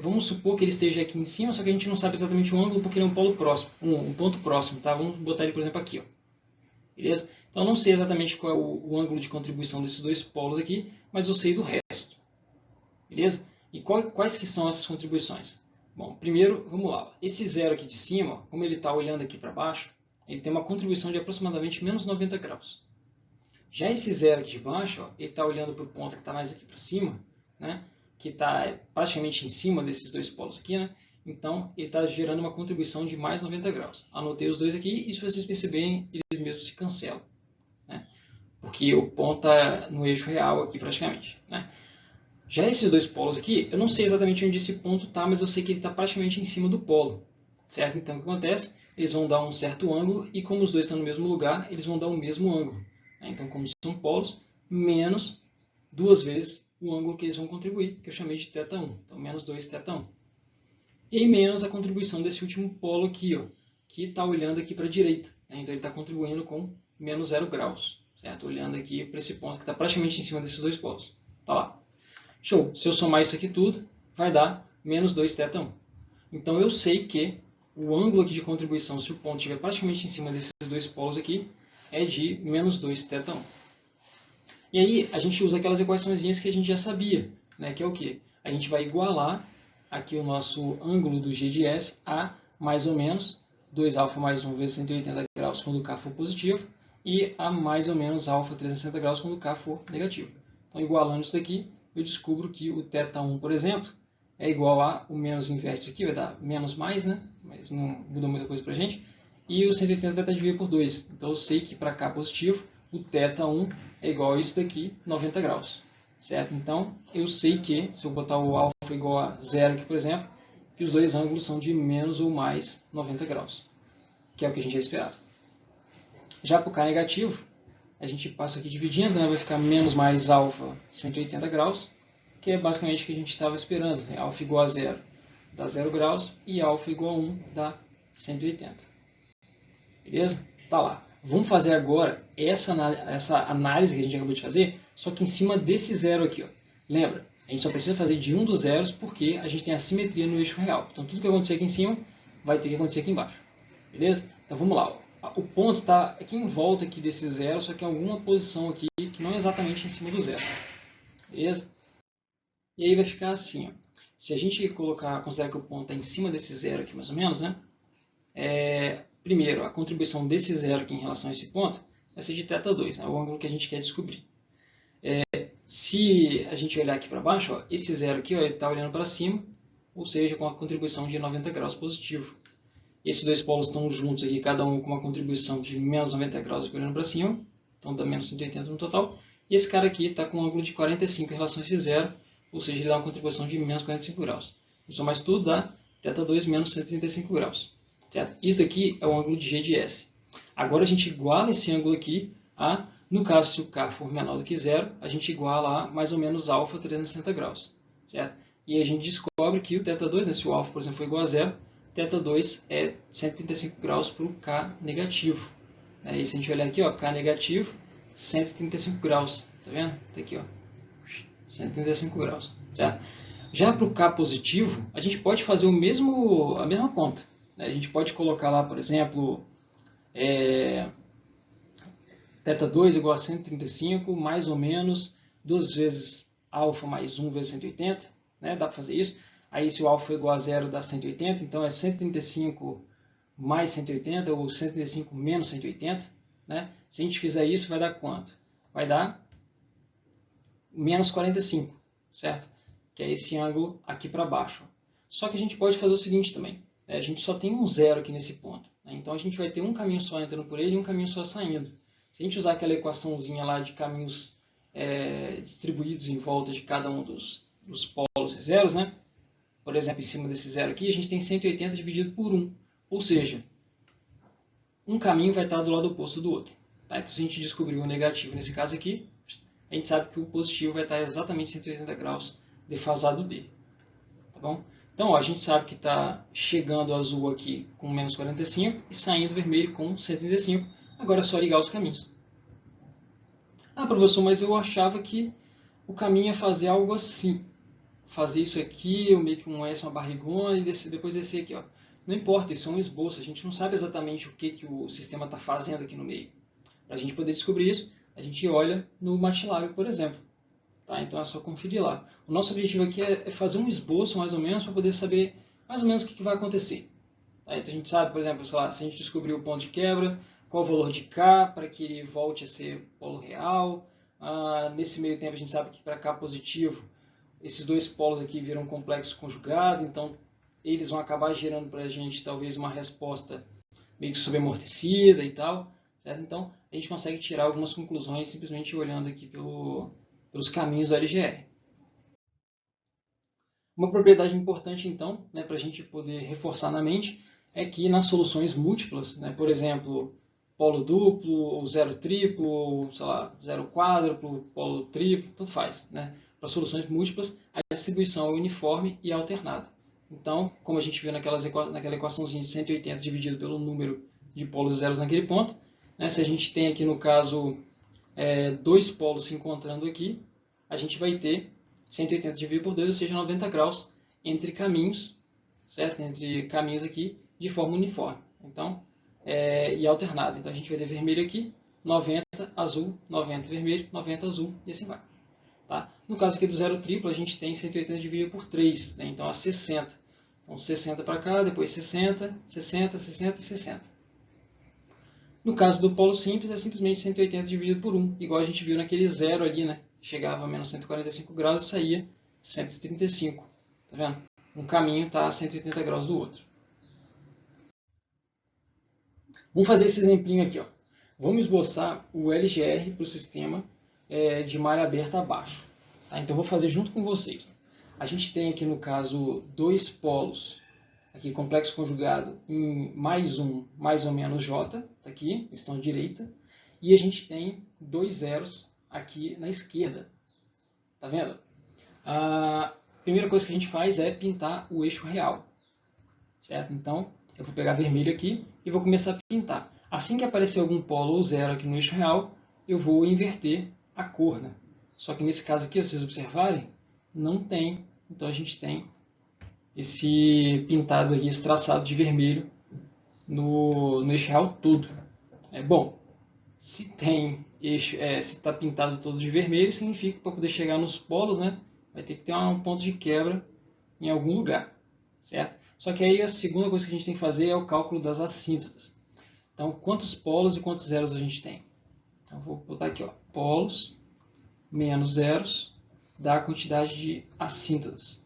Vamos supor que ele esteja aqui em cima, só que a gente não sabe exatamente o ângulo porque ele é um polo próximo, um ponto próximo, tá? Vamos botar ele, por exemplo, aqui, ó. Beleza? Então eu não sei exatamente qual é o ângulo de contribuição desses dois polos aqui, mas eu sei do resto. Beleza? E quais que são essas contribuições? Bom, primeiro, vamos lá. Esse zero aqui de cima, como ele está olhando aqui para baixo, ele tem uma contribuição de aproximadamente menos 90 graus. Já esse zero aqui de baixo, ó, ele está olhando para o ponto que está mais aqui para cima, né, que está praticamente em cima desses dois polos aqui, né, então ele está gerando uma contribuição de mais 90 graus. Anotei os dois aqui e se vocês perceberem, eles mesmos se cancelam, né, porque o ponto está no eixo real aqui praticamente, né. Já esses dois polos aqui, eu não sei exatamente onde esse ponto está, mas eu sei que ele está praticamente em cima do polo, certo? Então, o que acontece? eles vão dar um certo ângulo, e como os dois estão no mesmo lugar, eles vão dar o mesmo ângulo. Então, como são polos, menos duas vezes o ângulo que eles vão contribuir, que eu chamei de θ1. Então, menos 2 θ1. E aí, menos a contribuição desse último polo aqui, ó, que está olhando aqui para a direita. Então, ele está contribuindo com menos 0 graus. Certo? Olhando aqui para esse ponto que está praticamente em cima desses dois polos. Tá lá. Show! Se eu somar isso aqui tudo, vai dar menos 2 θ1. Então, eu sei que o ângulo aqui de contribuição, se o ponto estiver praticamente em cima desses dois polos aqui, é de menos 2 θ1. E aí, a gente usa aquelas equaçõezinhas que a gente já sabia, né? Que é o quê? A gente vai igualar aqui o nosso ângulo do G de S a mais ou menos 2α mais 1 vezes 180 graus quando K for positivo e a mais ou menos α 360 graus quando K for negativo. Então, igualando isso daqui, eu descubro que o θ1, por exemplo, é igual a o menos inverte aqui, vai dar menos mais, né? Mas não muda muita coisa para a gente. E o 180 vai estar dividido por 2. Então, eu sei que para K positivo, o θ1 é igual a isso daqui, 90 graus. Certo? Então, eu sei que, se eu botar o α igual a zero aqui, por exemplo, que os dois ângulos são de menos ou mais 90 graus, que é o que a gente já esperava. Já para o K negativo, a gente passa aqui dividindo, né? Vai ficar menos mais α 180 graus, que é basicamente o que a gente estava esperando. Né? Alfa igual a zero dá 0 graus e alfa igual a 1 dá 180. Beleza? Tá lá. Vamos fazer agora essa análise que a gente acabou de fazer, só que em cima desse zero aqui. Ó. Lembra? A gente só precisa fazer de um dos zeros porque a gente tem a simetria no eixo real. Então, tudo que acontecer aqui em cima vai ter que acontecer aqui embaixo. Beleza? Então, vamos lá. Ó. O ponto está aqui em volta aqui desse zero, só que em alguma posição aqui que não é exatamente em cima do zero. Beleza? E aí vai ficar assim. Ó. Se a gente considerar que o ponto está em cima desse zero aqui, mais ou menos, né? Primeiro, a contribuição desse zero aqui em relação a esse ponto vai ser de θ2, né? O ângulo que a gente quer descobrir. Se a gente olhar aqui para baixo, ó, esse zero aqui ele está olhando para cima, ou seja, com a contribuição de 90 graus positivo. Esses dois polos estão juntos aqui, cada um com uma contribuição de menos 90 graus aqui olhando para cima, então dá menos 180 no total. E esse cara aqui está com um ângulo de 45 em relação a esse zero, ou seja, ele dá uma contribuição de menos 45 graus. Então, mais tudo dá θ2 menos 135 graus. Certo? Isso aqui é o ângulo de G de S. Agora a gente iguala esse ângulo aqui a, no caso, se o K for menor do que zero, a gente iguala a mais ou menos α 360 graus. Certo? E a gente descobre que o θ2, né, se o α, por exemplo, for igual a zero, θ2 é 135 graus para o K negativo. E se a gente olhar aqui, ó, K negativo, 135 graus. Tá vendo? Tá aqui, ó. 135 graus. Certo? Já para o K positivo, a gente pode fazer a mesma conta. A gente pode colocar lá, por exemplo, θ2 igual a 135, mais ou menos 2 vezes α mais 1 vezes 180. Né? Dá para fazer isso. Aí, se o α for igual a zero, dá 180. Então, é 135 mais 180, ou 135 menos 180. Né? Se a gente fizer isso, vai dar quanto? Vai dar menos 45, certo? Que é esse ângulo aqui para baixo. Só que a gente pode fazer o seguinte também. A gente só tem um zero aqui nesse ponto. Né? Então, a gente vai ter um caminho só entrando por ele e um caminho só saindo. Se a gente usar aquela equaçãozinha lá de caminhos distribuídos em volta de cada um dos polos zeros, né? Por exemplo, em cima desse zero aqui, a gente tem 180 dividido por 1. Ou seja, um caminho vai estar do lado oposto do outro. Tá? Então, se a gente descobrir o negativo nesse caso aqui, a gente sabe que o positivo vai estar exatamente 180 graus defasado dele. Tá bom? Então, ó, a gente sabe que está chegando azul aqui com menos 45 e saindo vermelho com 135. Agora é só ligar os caminhos. Ah, professor, mas eu achava que o caminho ia fazer algo assim. Fazer isso aqui, meio que um S, uma barrigona, e depois descer aqui. Ó. Não importa, isso é um esboço. A gente não sabe exatamente o que o sistema está fazendo aqui no meio. Para a gente poder descobrir isso, a gente olha no MATLAB, por exemplo. Tá? Então é só conferir lá. O nosso objetivo aqui é fazer um esboço, mais ou menos, para poder saber mais ou menos o que vai acontecer. Tá? Então a gente sabe, por exemplo, sei lá, se a gente descobrir o ponto de quebra, qual o valor de K para que ele volte a ser polo real. Nesse meio tempo a gente sabe que para K positivo, esses dois polos aqui viram um complexo conjugado, então eles vão acabar gerando para a gente talvez uma resposta meio que subamortecida e tal. Certo? Então a gente consegue tirar algumas conclusões simplesmente olhando aqui pelos caminhos do LGR. Uma propriedade importante, então, né, para a gente poder reforçar na mente, é que nas soluções múltiplas, né, por exemplo, polo duplo, ou zero triplo, ou sei lá, zero quádruplo, polo triplo, tanto faz. Né? Para soluções múltiplas, a distribuição é uniforme e alternada. Então, como a gente viu naquela equaçãozinha de 180 dividido pelo número de polos zeros naquele ponto, né, se a gente tem aqui no caso dois polos se encontrando aqui, a gente vai ter 180 dividido por 2, ou seja, 90 graus entre caminhos, certo? Entre caminhos aqui de forma uniforme. Então, e alternada. Então a gente vai ter vermelho aqui, 90 azul, 90 vermelho, 90 azul e assim vai. Tá? No caso aqui do zero triplo, a gente tem 180 dividido por 3, né? Então é 60. Então 60 para cá, depois 60, 60, 60 e 60. No caso do polo simples, é simplesmente 180 dividido por 1, igual a gente viu naquele zero ali, né? Chegava a menos 145 graus e saía 135. Tá vendo? Um caminho está a 180 graus do outro. Vamos fazer esse exemplinho aqui. Ó. Vamos esboçar o LGR para o sistema de malha aberta abaixo. Tá? Então, vou fazer junto com vocês. A gente tem aqui, no caso, dois polos, aqui complexo conjugado em mais um, mais ou menos J, tá aqui, eles estão à direita, e a gente tem dois zeros aqui na esquerda. Tá vendo? A primeira coisa que a gente faz é pintar o eixo real. Certo? Então, eu vou pegar vermelho aqui e vou começar a pintar. Assim que aparecer algum polo ou zero aqui no eixo real, eu vou inverter a cor. Né? Só que nesse caso aqui, se vocês observarem, não tem. Então a gente tem esse pintado aqui, esse traçado de vermelho no eixo real todo. Bom, se tem eixo, se está pintado todo de vermelho, significa que para poder chegar nos polos, né, vai ter que ter um ponto de quebra em algum lugar, certo? Só que aí a segunda coisa que a gente tem que fazer é o cálculo das assíntotas. Então, quantos polos e quantos zeros a gente tem? Então, eu vou botar aqui, ó, polos menos zeros dá a quantidade de assíntotas.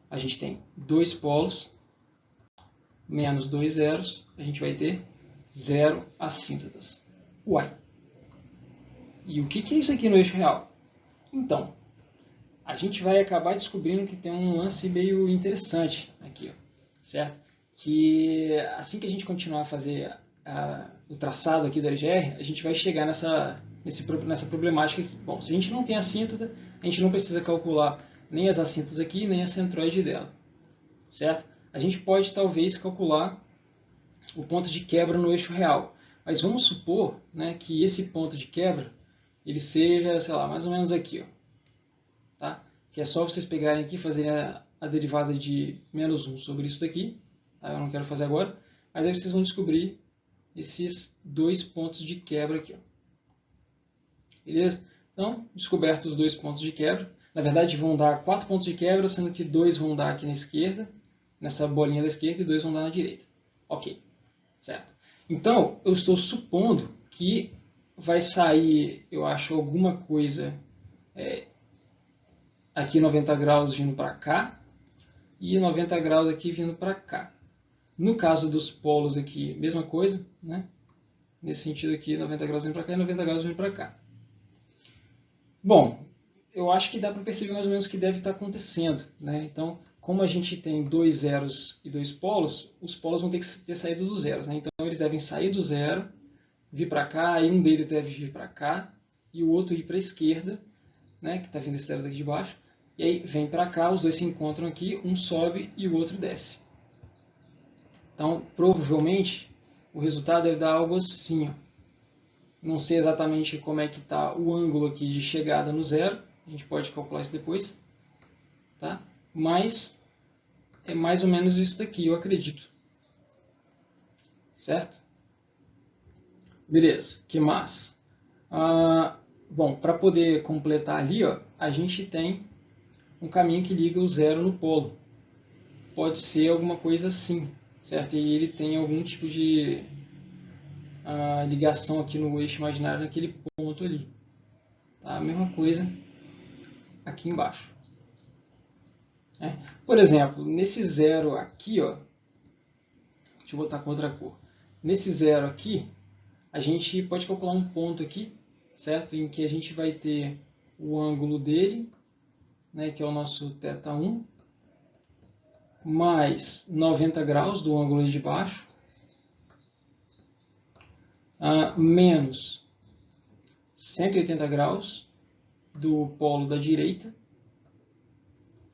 A gente tem dois polos menos dois zeros, a gente vai ter zero assíntotas. Uai! E o que é isso aqui no eixo real? Então, a gente vai acabar descobrindo que tem um lance meio interessante aqui, ó, certo? Que assim que a gente continuar a fazer o traçado aqui do LGR, a gente vai chegar nessa problemática aqui. Bom, se a gente não tem assíntota, a gente não precisa calcular nem as assíntotas aqui, nem a centroide dela, certo? A gente pode talvez calcular o ponto de quebra no eixo real, mas vamos supor, né, que esse ponto de quebra ele seja, sei lá, mais ou menos aqui, ó. Tá? Que é só vocês pegarem aqui e fazerem a derivada de menos 1 sobre isso daqui. Tá? Eu não quero fazer agora. Mas aí vocês vão descobrir esses dois pontos de quebra aqui. Ó. Beleza? Então, descobertos os dois pontos de quebra. Na verdade, vão dar 4 pontos de quebra, sendo que 2 vão dar aqui na esquerda, nessa bolinha da esquerda, e 2 vão dar na direita. Ok. Certo? Então, eu estou supondo que vai sair, eu acho, alguma coisa aqui 90 graus vindo para cá e 90 graus aqui vindo para cá. No caso dos polos aqui, mesma coisa, né? Nesse sentido aqui, 90 graus vindo para cá e 90 graus vindo para cá. Bom, eu acho que dá para perceber mais ou menos o que deve estar acontecendo, né? Então, como a gente tem dois zeros e dois polos, os polos vão ter que ter saído dos zeros, né? Então, eles devem sair do zero, vir para cá, e um deles deve vir para cá, e o outro ir para a esquerda, né? Que está vindo esse zero daqui de baixo. E aí vem para cá, os dois se encontram aqui, um sobe e o outro desce. Então, provavelmente, o resultado deve dar algo assim. Ó. Não sei exatamente como é que está o ângulo aqui de chegada no zero. A gente pode calcular isso depois. Tá? Mas é mais ou menos isso daqui, eu acredito. Certo? Beleza, que mais? Bom, para poder completar ali, ó, a gente tem um caminho que liga o zero no polo. Pode ser alguma coisa assim, certo? E ele tem algum tipo de ligação aqui no eixo imaginário naquele ponto ali. Tá? A mesma coisa aqui embaixo. Por exemplo, nesse zero aqui, ó, deixa eu botar com outra cor. Nesse zero aqui, a gente pode calcular um ponto aqui, certo? Em que a gente vai ter o ângulo dele, né, que é o nosso θ1, mais 90 graus do ângulo de baixo, menos 180 graus do polo da direita,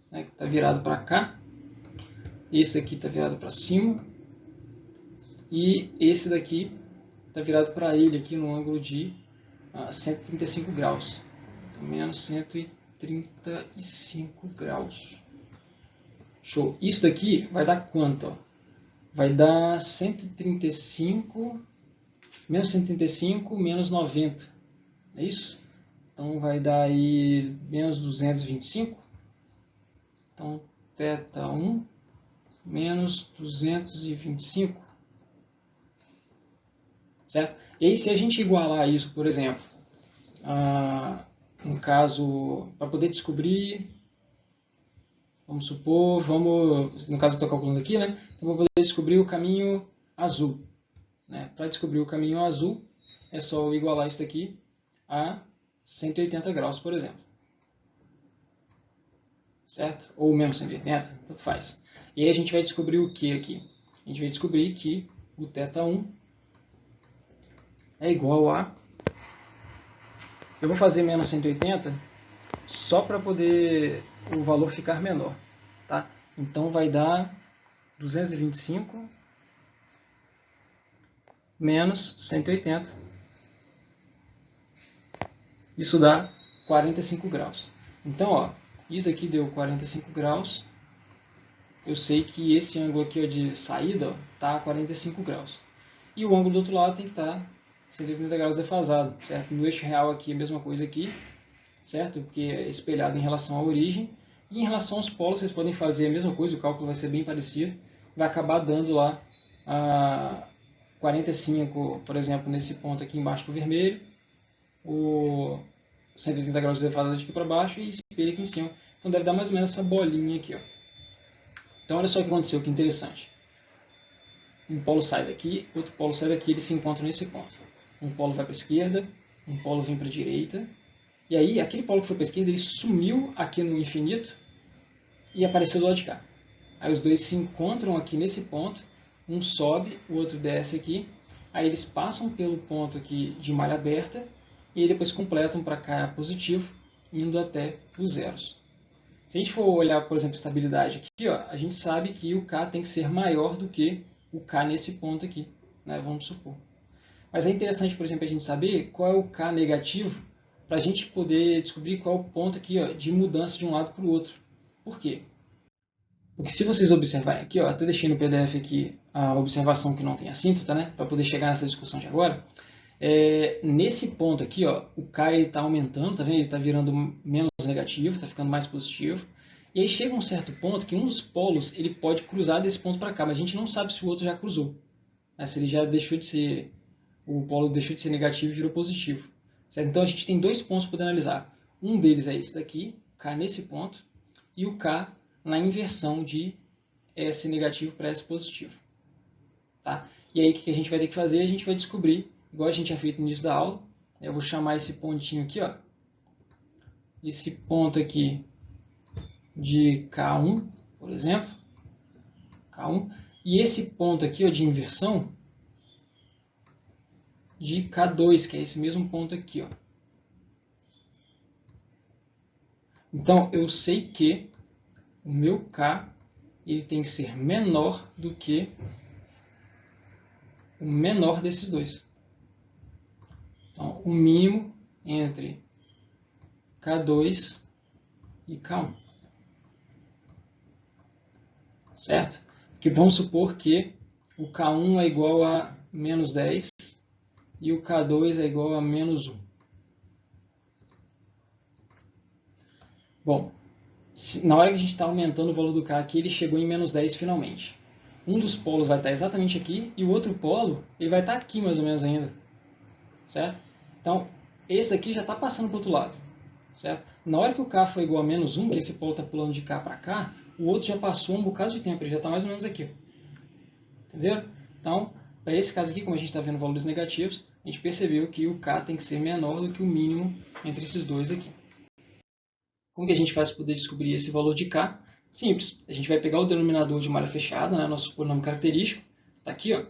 né, que está virado para cá. Esse daqui está virado para cima. E esse daqui está virado para ele aqui no ângulo de 135 graus. Então, menos 135 graus. Show. Isso daqui vai dar quanto? Ó? Vai dar 135, menos 135, menos 90. É isso? Então, vai dar aí menos 225. Então, θ1 menos 225. Certo? E aí, se a gente igualar isso, por exemplo, no caso, para poder descobrir, vamos supor, no caso eu estou calculando aqui, né? Então, para poder descobrir o caminho azul. Né? Para descobrir o caminho azul, é só eu igualar isso aqui a 180 graus, por exemplo. Certo? Ou menos 180, tanto faz. E aí a gente vai descobrir o que aqui? A gente vai descobrir que o θ1 é igual a... Eu vou fazer menos 180 só para poder o valor ficar menor. Tá? Então vai dar 225 menos 180. Isso dá 45 graus. Então, ó, isso aqui deu 45 graus. Eu sei que esse ângulo aqui ó, de saída está a 45 graus. E o ângulo do outro lado tem que estar 180 graus defasado, certo? No eixo real aqui a mesma coisa aqui, certo? Porque é espelhado em relação à origem. E em relação aos polos, vocês podem fazer a mesma coisa, o cálculo vai ser bem parecido. Vai acabar dando lá 45, por exemplo, nesse ponto aqui embaixo com o vermelho, o 180 graus defasado aqui para baixo e espelho aqui em cima. Então deve dar mais ou menos essa bolinha aqui, ó. Então olha só o que aconteceu, que interessante. Um polo sai daqui, outro polo sai daqui, eles se encontram nesse ponto. Um polo vai para a esquerda, um polo vem para a direita. E aí, aquele polo que foi para a esquerda, ele sumiu aqui no infinito e apareceu do lado de cá. Aí os dois se encontram aqui nesse ponto, um sobe, o outro desce aqui. Aí eles passam pelo ponto aqui de malha aberta e aí depois completam para cá positivo, indo até os zeros. Se a gente for olhar, por exemplo, estabilidade aqui, ó, a gente sabe que o K tem que ser maior do que o K nesse ponto aqui, né? Vamos supor. Mas é interessante, por exemplo, a gente saber qual é o K negativo para a gente poder descobrir qual é o ponto aqui ó, de mudança de um lado para o outro. Por quê? Porque se vocês observarem aqui, ó, até deixei no PDF aqui a observação que não tem assíntota, né, para poder chegar nessa discussão de agora, nesse ponto aqui, ó, o K está aumentando, tá vendo? Ele está virando menos negativo, está ficando mais positivo. E aí chega um certo ponto que um dos polos ele pode cruzar desse ponto para cá, mas a gente não sabe se o outro já cruzou. Né? Se ele já deixou de ser... O polo deixou de ser negativo e virou positivo. Certo? Então a gente tem dois pontos para poder analisar. Um deles é esse daqui, K nesse ponto, e o K na inversão de S negativo para S positivo. Tá? E aí o que a gente vai ter que fazer? A gente vai descobrir, igual a gente tinha feito no início da aula. Eu vou chamar esse pontinho aqui, ó, esse ponto aqui de K1, por exemplo. K1. E esse ponto aqui ó, de inversão de K2, que é esse mesmo ponto aqui. Ó. Então, eu sei que o meu K ele tem que ser menor do que o menor desses dois. Então, o mínimo entre K2 e K1. Certo? Porque vamos supor que o K1 é igual a menos 10 e o K2 é igual a menos 1. Bom, na hora que a gente está aumentando o valor do K aqui, ele chegou em menos 10 finalmente. Um dos polos vai estar exatamente aqui e o outro polo ele vai estar aqui mais ou menos ainda. Certo? Então, esse daqui já está passando para o outro lado. Certo? Na hora que o K for igual a menos 1, que esse polo está pulando de cá para cá, o outro já passou um bocado de tempo, ele já está mais ou menos aqui. Entenderam? Então, para esse caso aqui, como a gente está vendo valores negativos, a gente percebeu que o K tem que ser menor do que o mínimo entre esses dois aqui. Como que a gente faz para poder descobrir esse valor de K? Simples. A gente vai pegar o denominador de malha fechada, né, nosso polinômio característico, está aqui, ó,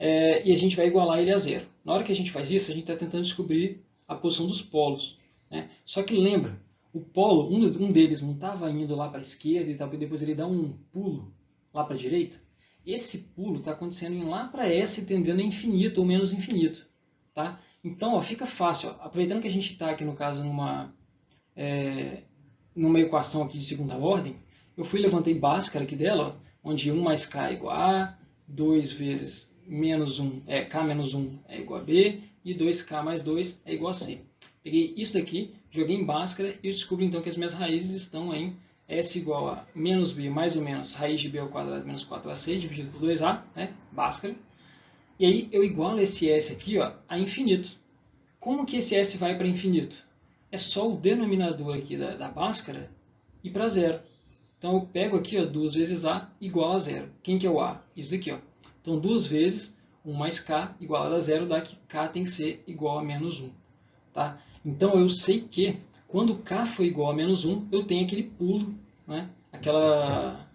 e a gente vai igualar ele a zero. Na hora que a gente faz isso, a gente está tentando descobrir a posição dos polos. Né? Só que lembra, o polo, um deles não estava indo lá para a esquerda e depois ele dá um pulo lá para a direita? Esse pulo está acontecendo em lá para S tendendo a infinito ou menos infinito. Tá? Então, ó, fica fácil. Ó. Aproveitando que a gente está aqui, no caso, numa equação aqui de segunda ordem, eu levantei Bhaskara aqui dela, ó, onde 1 mais K é igual a 2 vezes menos 1, K menos 1 é igual a B, e 2K mais 2 é igual a C. Peguei isso daqui, joguei em Bhaskara e eu descubro então que as minhas raízes estão em S igual a menos B mais ou menos raiz de B ao quadrado menos 4AC dividido por 2A, né? Bhaskara. E aí eu igualo esse S aqui, ó, a infinito. Como que esse S vai para infinito? É só o denominador aqui da Bhaskara ir para zero. Então eu pego aqui, ó, 2 vezes A igual a zero. Quem que é o A? Isso aqui, ó. Então 2 vezes 1 mais K igual a zero dá que K tem que ser igual a menos 1. Tá? Então eu sei que quando K for igual a menos 1, eu tenho aquele pulo, né? Aquela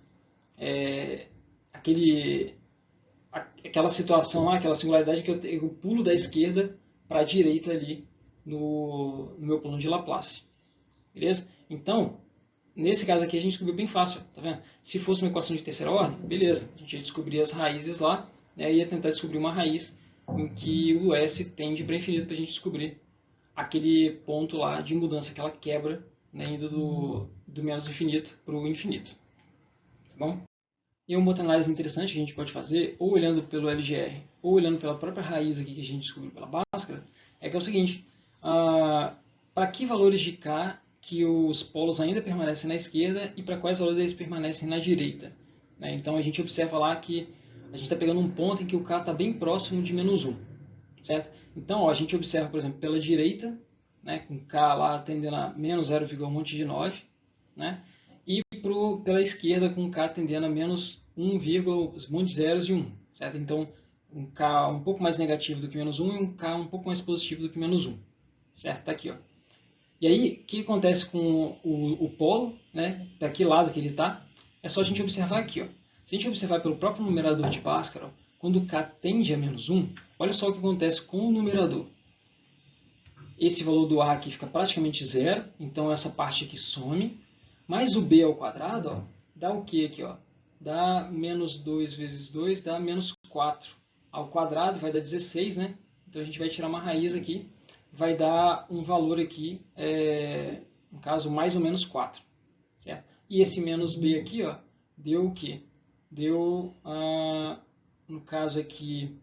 situação lá, aquela singularidade que eu pulo da esquerda para a direita ali no meu plano de Laplace. Beleza? Então, nesse caso aqui a gente descobriu bem fácil. Tá vendo? Se fosse uma equação de terceira ordem, beleza. A gente ia descobrir as raízes lá, né, e ia tentar descobrir uma raiz em que o S tende para infinito para a gente descobrir aquele ponto lá de mudança, aquela quebra, né, indo do menos infinito para o infinito. Tá bom? E uma outra análise interessante que a gente pode fazer, ou olhando pelo LGR, ou olhando pela própria raiz aqui que a gente descobriu pela Bhaskara, é que é o seguinte, para que valores de K que os polos ainda permanecem na esquerda e para quais valores eles permanecem na direita. Né? Então a gente observa lá que a gente está pegando um ponto em que o K está bem próximo de menos 1. Certo? Então ó, a gente observa, por exemplo, pela direita, né, com K lá tendendo a menos 0,1 monte de 9, né? E pela esquerda com K tendendo a menos 1, os montes zeros e 1. Certo? Então um K um pouco mais negativo do que menos 1 e um K um pouco mais positivo do que menos 1. Certo? Está aqui, ó. E aí, o que acontece com o polo, né? Para que lado que ele está? É só a gente observar aqui. Ó. Se a gente observar pelo próprio numerador de Bhaskara, quando o K tende a menos 1, olha só o que acontece com o numerador. Esse valor do A aqui fica praticamente zero, então essa parte aqui some. Mais o B ao quadrado, ó, dá o que aqui? Ó? Dá menos 2 vezes 2, dá menos 4. Ao quadrado vai dar 16, né? Então a gente vai tirar uma raiz aqui, vai dar um valor aqui, no caso, mais ou menos 4. Certo? E esse menos B aqui, ó, deu o quê? Deu, no caso aqui,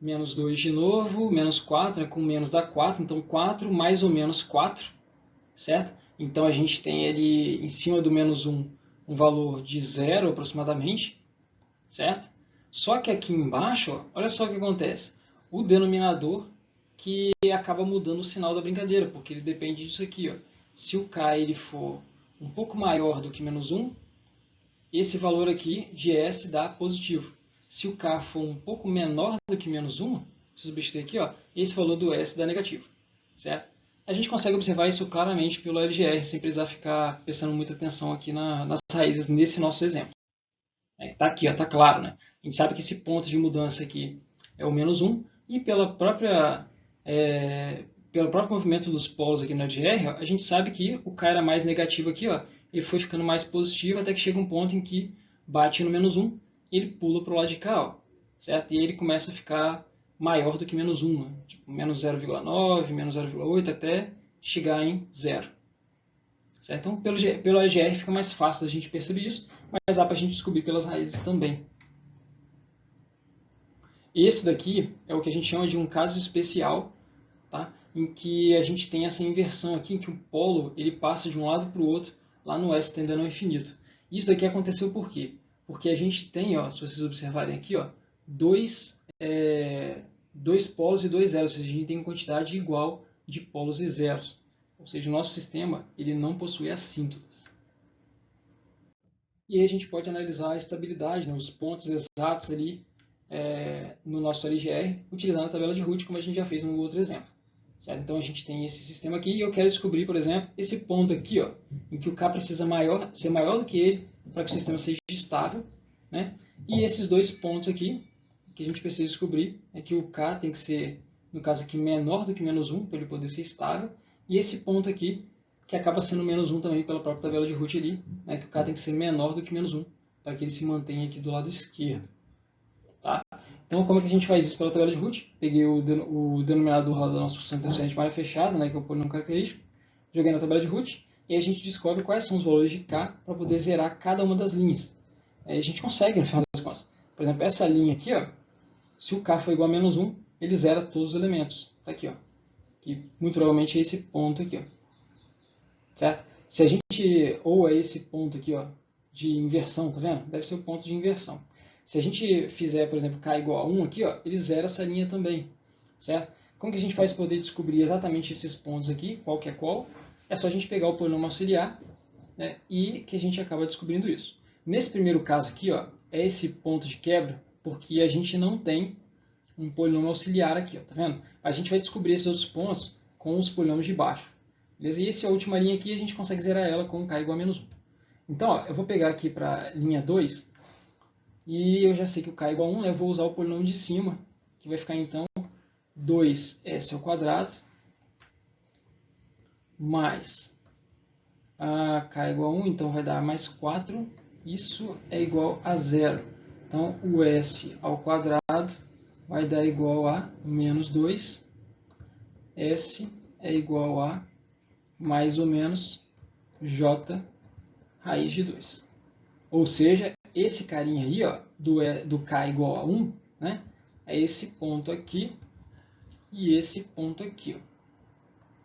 menos 2 de novo, menos 4, né? Com menos dá 4, então 4 mais ou menos 4, certo? Então a gente tem ali em cima do menos 1 um valor de 0 aproximadamente, certo? Só que aqui embaixo, ó, olha só o que acontece. O denominador que acaba mudando o sinal da brincadeira, porque ele depende disso aqui. Ó. Se o K ele for um pouco maior do que menos 1, esse valor aqui de S dá positivo. Se o K for um pouco menor do que menos 1, substituir aqui, ó, esse valor do S dá negativo. Certo? A gente consegue observar isso claramente pelo LGR, sem precisar ficar prestando muita atenção aqui nas raízes nesse nosso exemplo. Está aqui, está claro. Né? A gente sabe que esse ponto de mudança aqui é o menos 1, e pelo próprio movimento dos polos aqui no LGR, ó, a gente sabe que o K era mais negativo aqui, ó, ele foi ficando mais positivo até que chega um ponto em que bate no menos 1, e ele pula para o lado de cá, ó, certo? E ele começa a ficar maior do que menos 1, né? Tipo, menos 0,9, menos 0,8, até chegar em 0. Certo? Então, pelo LGR fica mais fácil a gente perceber isso, mas dá para a gente descobrir pelas raízes também. Esse daqui é o que a gente chama de um caso especial, tá? Em que a gente tem essa inversão aqui, em que o polo ele passa de um lado para o outro, lá no S tendendo ao infinito. Isso daqui aconteceu por quê? Porque a gente tem, ó, se vocês observarem aqui, ó, dois polos e dois zeros, ou seja, a gente tem uma quantidade igual de polos e zeros. Ou seja, o nosso sistema ele não possui assíntotas. E aí a gente pode analisar a estabilidade, né, os pontos exatos ali no nosso LGR, utilizando a tabela de Root, como a gente já fez no outro exemplo. Certo? Então a gente tem esse sistema aqui e eu quero descobrir, por exemplo, esse ponto aqui, ó, em que o K precisa ser maior do que ele para que o sistema seja estável, né? E esses dois pontos aqui, que a gente precisa descobrir, é que o K tem que ser, no caso aqui, menor do que menos 1, para ele poder ser estável, e esse ponto aqui, que acaba sendo menos 1 também pela própria tabela de Root ali, né? Que o K tem que ser menor do que menos 1, para que ele se mantenha aqui do lado esquerdo. Tá? Então, como é que a gente faz isso pela tabela de Root? Peguei o denominador da nossa função transferente de malha fechada, né, que é o polínômio característico, joguei na tabela de Root, e aí a gente descobre quais são os valores de K para poder zerar cada uma das linhas. Aí a gente consegue, no final das contas. Por exemplo, essa linha aqui, ó, se o K for igual a menos 1, ele zera todos os elementos. Tá aqui, ó. Que muito provavelmente é esse ponto aqui, ó. Certo? Se a gente, ou é esse ponto aqui, ó, de inversão, tá vendo? Deve ser o ponto de inversão. Se a gente fizer, por exemplo, K igual a 1 aqui, ó, ele zera essa linha também, certo? Como que a gente faz para poder descobrir exatamente esses pontos aqui, qual que é qual? É só a gente pegar o polinômio auxiliar, né, e que a gente acaba descobrindo isso. Nesse primeiro caso aqui, ó, é esse ponto de quebra, porque a gente não tem um polinômio auxiliar aqui, ó, tá vendo? A gente vai descobrir esses outros pontos com os polinômios de baixo. Beleza? E essa última linha aqui, a gente consegue zerar ela com K igual a menos 1. Então, ó, eu vou pegar aqui para linha 2, e eu já sei que o K é igual a 1, né? Eu vou usar o polinômio de cima, que vai ficar então 2s ao quadrado mais K é igual a 1, então vai dar mais 4, isso é igual a 0. Então, o s ao quadrado vai dar igual a menos 2, s é igual a mais ou menos j raiz de 2. Ou seja, esse carinha aí, ó, do K igual a 1, né, é esse ponto aqui e esse ponto aqui. Ó.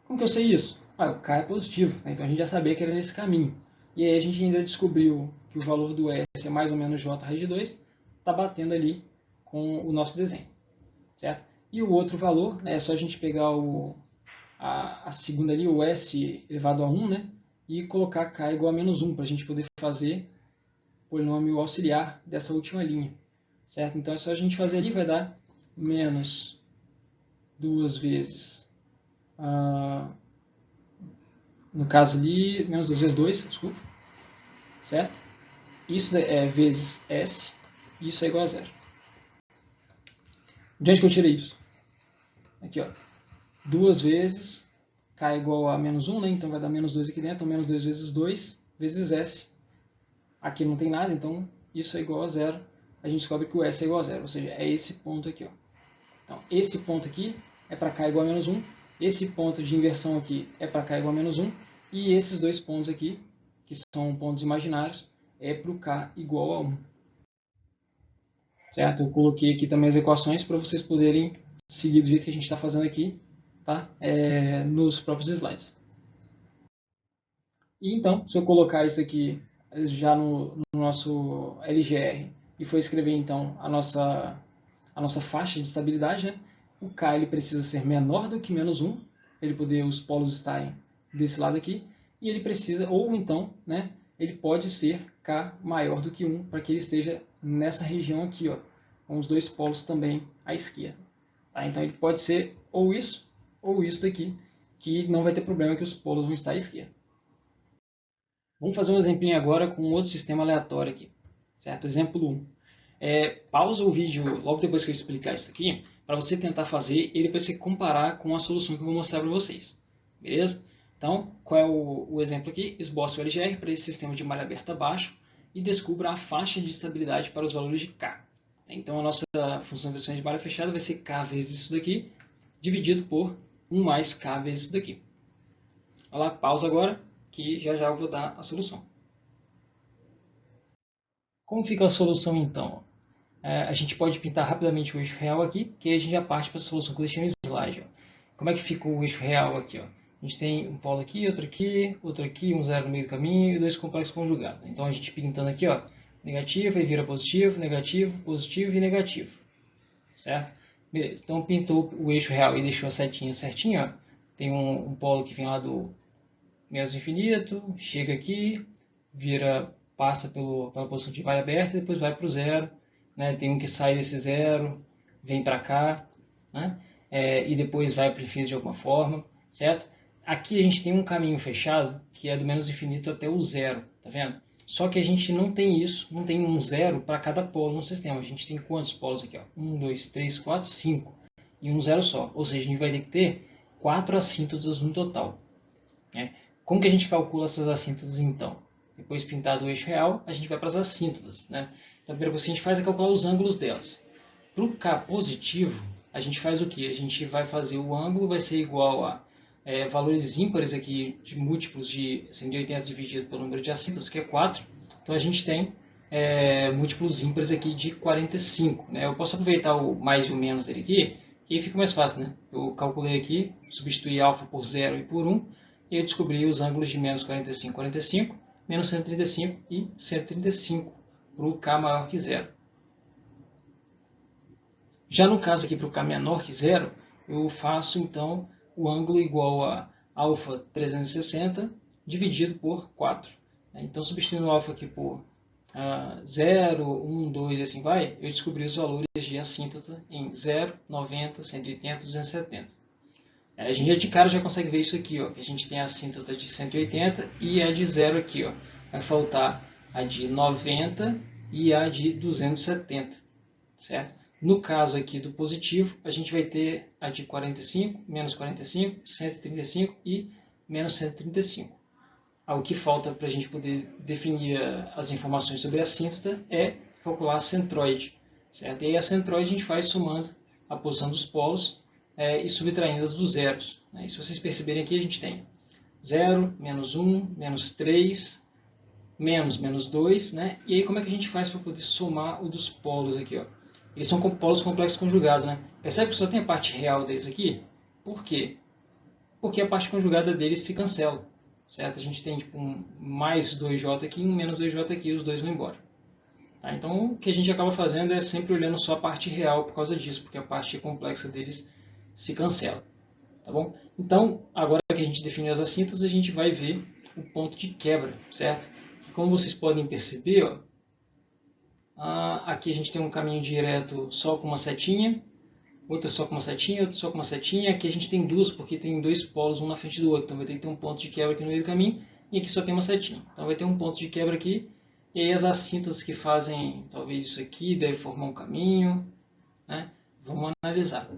Como que eu sei isso? O K é positivo, né, então a gente já sabia que era nesse caminho. E aí a gente ainda descobriu que o valor do S é mais ou menos J raiz de 2, está batendo ali com o nosso desenho. Certo? E o outro valor, né, é só a gente pegar a segunda ali, o S elevado a 1, né, e colocar K igual a menos 1, para a gente poder fazer polinômio auxiliar dessa última linha, certo? Então é só a gente fazer ali, vai dar menos 2 vezes, no caso ali, menos 2 vezes 2, desculpa, certo? Isso é vezes S, e isso é igual a 0. De onde que eu tirei isso? Aqui, ó, 2 vezes K igual a menos 1, né? Então vai dar menos 2 aqui dentro, então menos 2 vezes 2 vezes S. Aqui não tem nada, então isso é igual a 0. A gente descobre que o S é igual a 0, ou seja, é esse ponto aqui. Ó. Então, esse ponto aqui é para K igual a menos 1, esse ponto de inversão aqui é para K igual a menos 1, e esses dois pontos aqui, que são pontos imaginários, é para o K igual a 1. Certo? Eu coloquei aqui também as equações para vocês poderem seguir do jeito que a gente está fazendo aqui, tá? Nos próprios slides. E então, se eu colocar isso aqui já no nosso LGR e for escrever então a nossa faixa de estabilidade, né? O K ele precisa ser menor do que menos 1, para ele poder os polos estarem desse lado aqui, e ele precisa, ou então, né, ele pode ser K maior do que 1, para que ele esteja nessa região aqui, ó, com os dois polos também à esquerda. Tá? Então ele pode ser ou isso daqui, que não vai ter problema que os polos vão estar à esquerda. Vamos fazer um exemplinho agora com outro sistema aleatório aqui. Certo? Exemplo 1. Pausa o vídeo logo depois que eu explicar isso aqui, para você tentar fazer e depois você comparar com a solução que eu vou mostrar para vocês. Beleza? Então, qual é o exemplo aqui? Esboce o LGR para esse sistema de malha aberta abaixo e descubra a faixa de estabilidade para os valores de K. Então, a nossa função de malha fechada vai ser K vezes isso daqui, dividido por 1 mais K vezes isso daqui. Olha lá, pausa agora, que já eu vou dar a solução. Como fica a solução então? A gente pode pintar rapidamente o eixo real aqui, que aí a gente já parte para a solução que eu deixei no slide. Ó. Como é que fica o eixo real aqui? Ó? A gente tem um polo aqui, outro aqui, um zero no meio do caminho e dois complexos conjugados. Então a gente pintando aqui, ó, negativo, aí vira positivo, positivo e negativo. Certo? Beleza. Então pintou o eixo real e deixou a setinha certinha. Ó. Tem um polo que vem lá do menos infinito, chega aqui, passa pela posição de malha aberta e depois vai para o zero. Né? Tem um que sai desse zero, vem para cá, né? E depois vai para o infinito de alguma forma, certo? Aqui a gente tem um caminho fechado que é do menos infinito até o zero, tá vendo? Só que a gente não tem isso, não tem um zero para cada polo no sistema. A gente tem quantos polos aqui? 1, 2, 3, 4, 5. E um zero só. Ou seja, a gente vai ter que ter 4 assíntotas no total. Né? Como que a gente calcula essas assíntotas então? Depois pintado o eixo real, a gente vai para as assíntotas. Né? Então a primeira coisa que a gente faz é calcular os ângulos delas. Para o K positivo, a gente faz o que? A gente vai fazer o ângulo, vai ser igual a valores ímpares aqui de múltiplos de 180 dividido pelo número de assíntotas, que é 4. Então a gente tem múltiplos ímpares aqui de 45. Né? Eu posso aproveitar o mais e o menos dele aqui, que aí fica mais fácil. Né? Eu calculei aqui, substituí alfa por 0 e por 1, e eu descobri os ângulos de menos 45, 45, menos 135 e 135 para o K maior que 0. Já no caso aqui para o K menor que 0, eu faço então o ângulo igual a alfa 360 dividido por 4. Então, substituindo o alfa aqui por 0, 1, 2 e assim vai, eu descobri os valores de assíntota em 0, 90, 180, 270. A gente de cara já consegue ver isso aqui, ó, que a gente tem a assíntota de 180 e a de 0 aqui. Ó. Vai faltar a de 90 e a de 270. Certo? No caso aqui do positivo, a gente vai ter a de 45, menos 45, 135 e menos 135. O que falta para a gente poder definir as informações sobre a assíntota é calcular a centroide. Certo? E aí a centroide a gente faz somando a posição dos polos e subtraindo as dos zeros. Né? E se vocês perceberem aqui, a gente tem 0, menos 1, menos 3, menos 2. Né? E aí como é que a gente faz para poder somar o dos polos aqui? Ó? Eles são polos complexos conjugados. Né? Percebe que só tem a parte real deles aqui? Por quê? Porque a parte conjugada deles se cancela. Certo? A gente tem tipo, um mais 2j aqui e um menos 2j aqui, os dois vão embora. Tá? Então, o que a gente acaba fazendo é sempre olhando só a parte real por causa disso, porque a parte complexa deles se cancela. Tá bom? Então, agora que a gente definiu as assíntotas, a gente vai ver o ponto de quebra, certo? E como vocês podem perceber, ó, aqui a gente tem um caminho direto só com uma setinha, outra só com uma setinha, outra só com uma setinha. Aqui a gente tem duas, porque tem dois polos, um na frente do outro. Então vai ter que ter um ponto de quebra aqui no meio do caminho, e aqui só tem uma setinha. Então vai ter um ponto de quebra aqui, e aí as assíntotas que fazem, talvez isso aqui, deve formar um caminho. Né? Vamos analisar.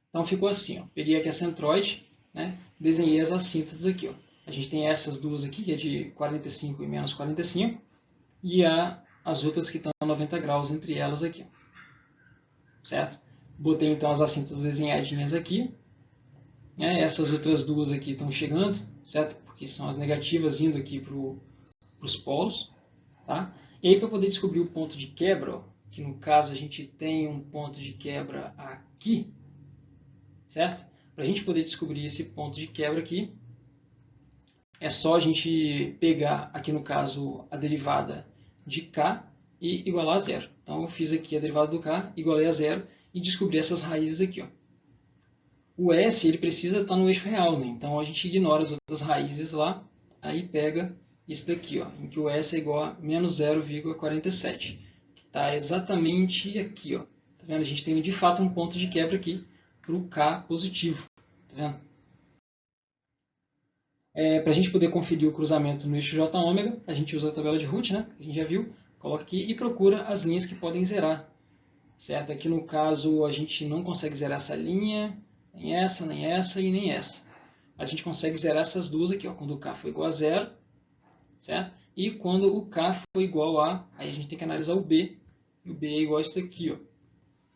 Então ficou assim, ó. Peguei aqui a centroide, né? Desenhei as assíntotas aqui. Ó. A gente tem essas duas aqui, que é de 45 e menos 45, e as outras que estão a 90 graus entre elas aqui. Ó. Certo? Botei então as assíntotas desenhadinhas aqui. Né? Essas outras duas aqui estão chegando, certo? Porque são as negativas indo aqui para os polos. Tá? E aí para poder descobrir o ponto de quebra, ó, que no caso a gente tem um ponto de quebra aqui, certo? Para a gente poder descobrir esse ponto de quebra aqui, é só a gente pegar aqui no caso a derivada de k e igualar a zero. Então eu fiz aqui a derivada do k, igualei a zero e descobri essas raízes aqui. Ó. O s ele precisa estar no eixo real, né? Então a gente ignora as outras raízes lá, aí pega esse daqui, ó, em que o s é igual a menos 0,47, que está exatamente aqui. Ó. Tá vendo? A gente tem de fato um ponto de quebra aqui para o k positivo. Tá vendo? Para a gente poder conferir o cruzamento no eixo J-ômega, a gente usa a tabela de Root, né? A gente já viu, coloca aqui e procura as linhas que podem zerar. Certo? Aqui no caso a gente não consegue zerar essa linha, nem essa e nem essa. A gente consegue zerar essas duas aqui, ó, quando o k for igual a zero, certo? E quando o k for igual a, aí a gente tem que analisar o b, e o b é igual a isso daqui, ó,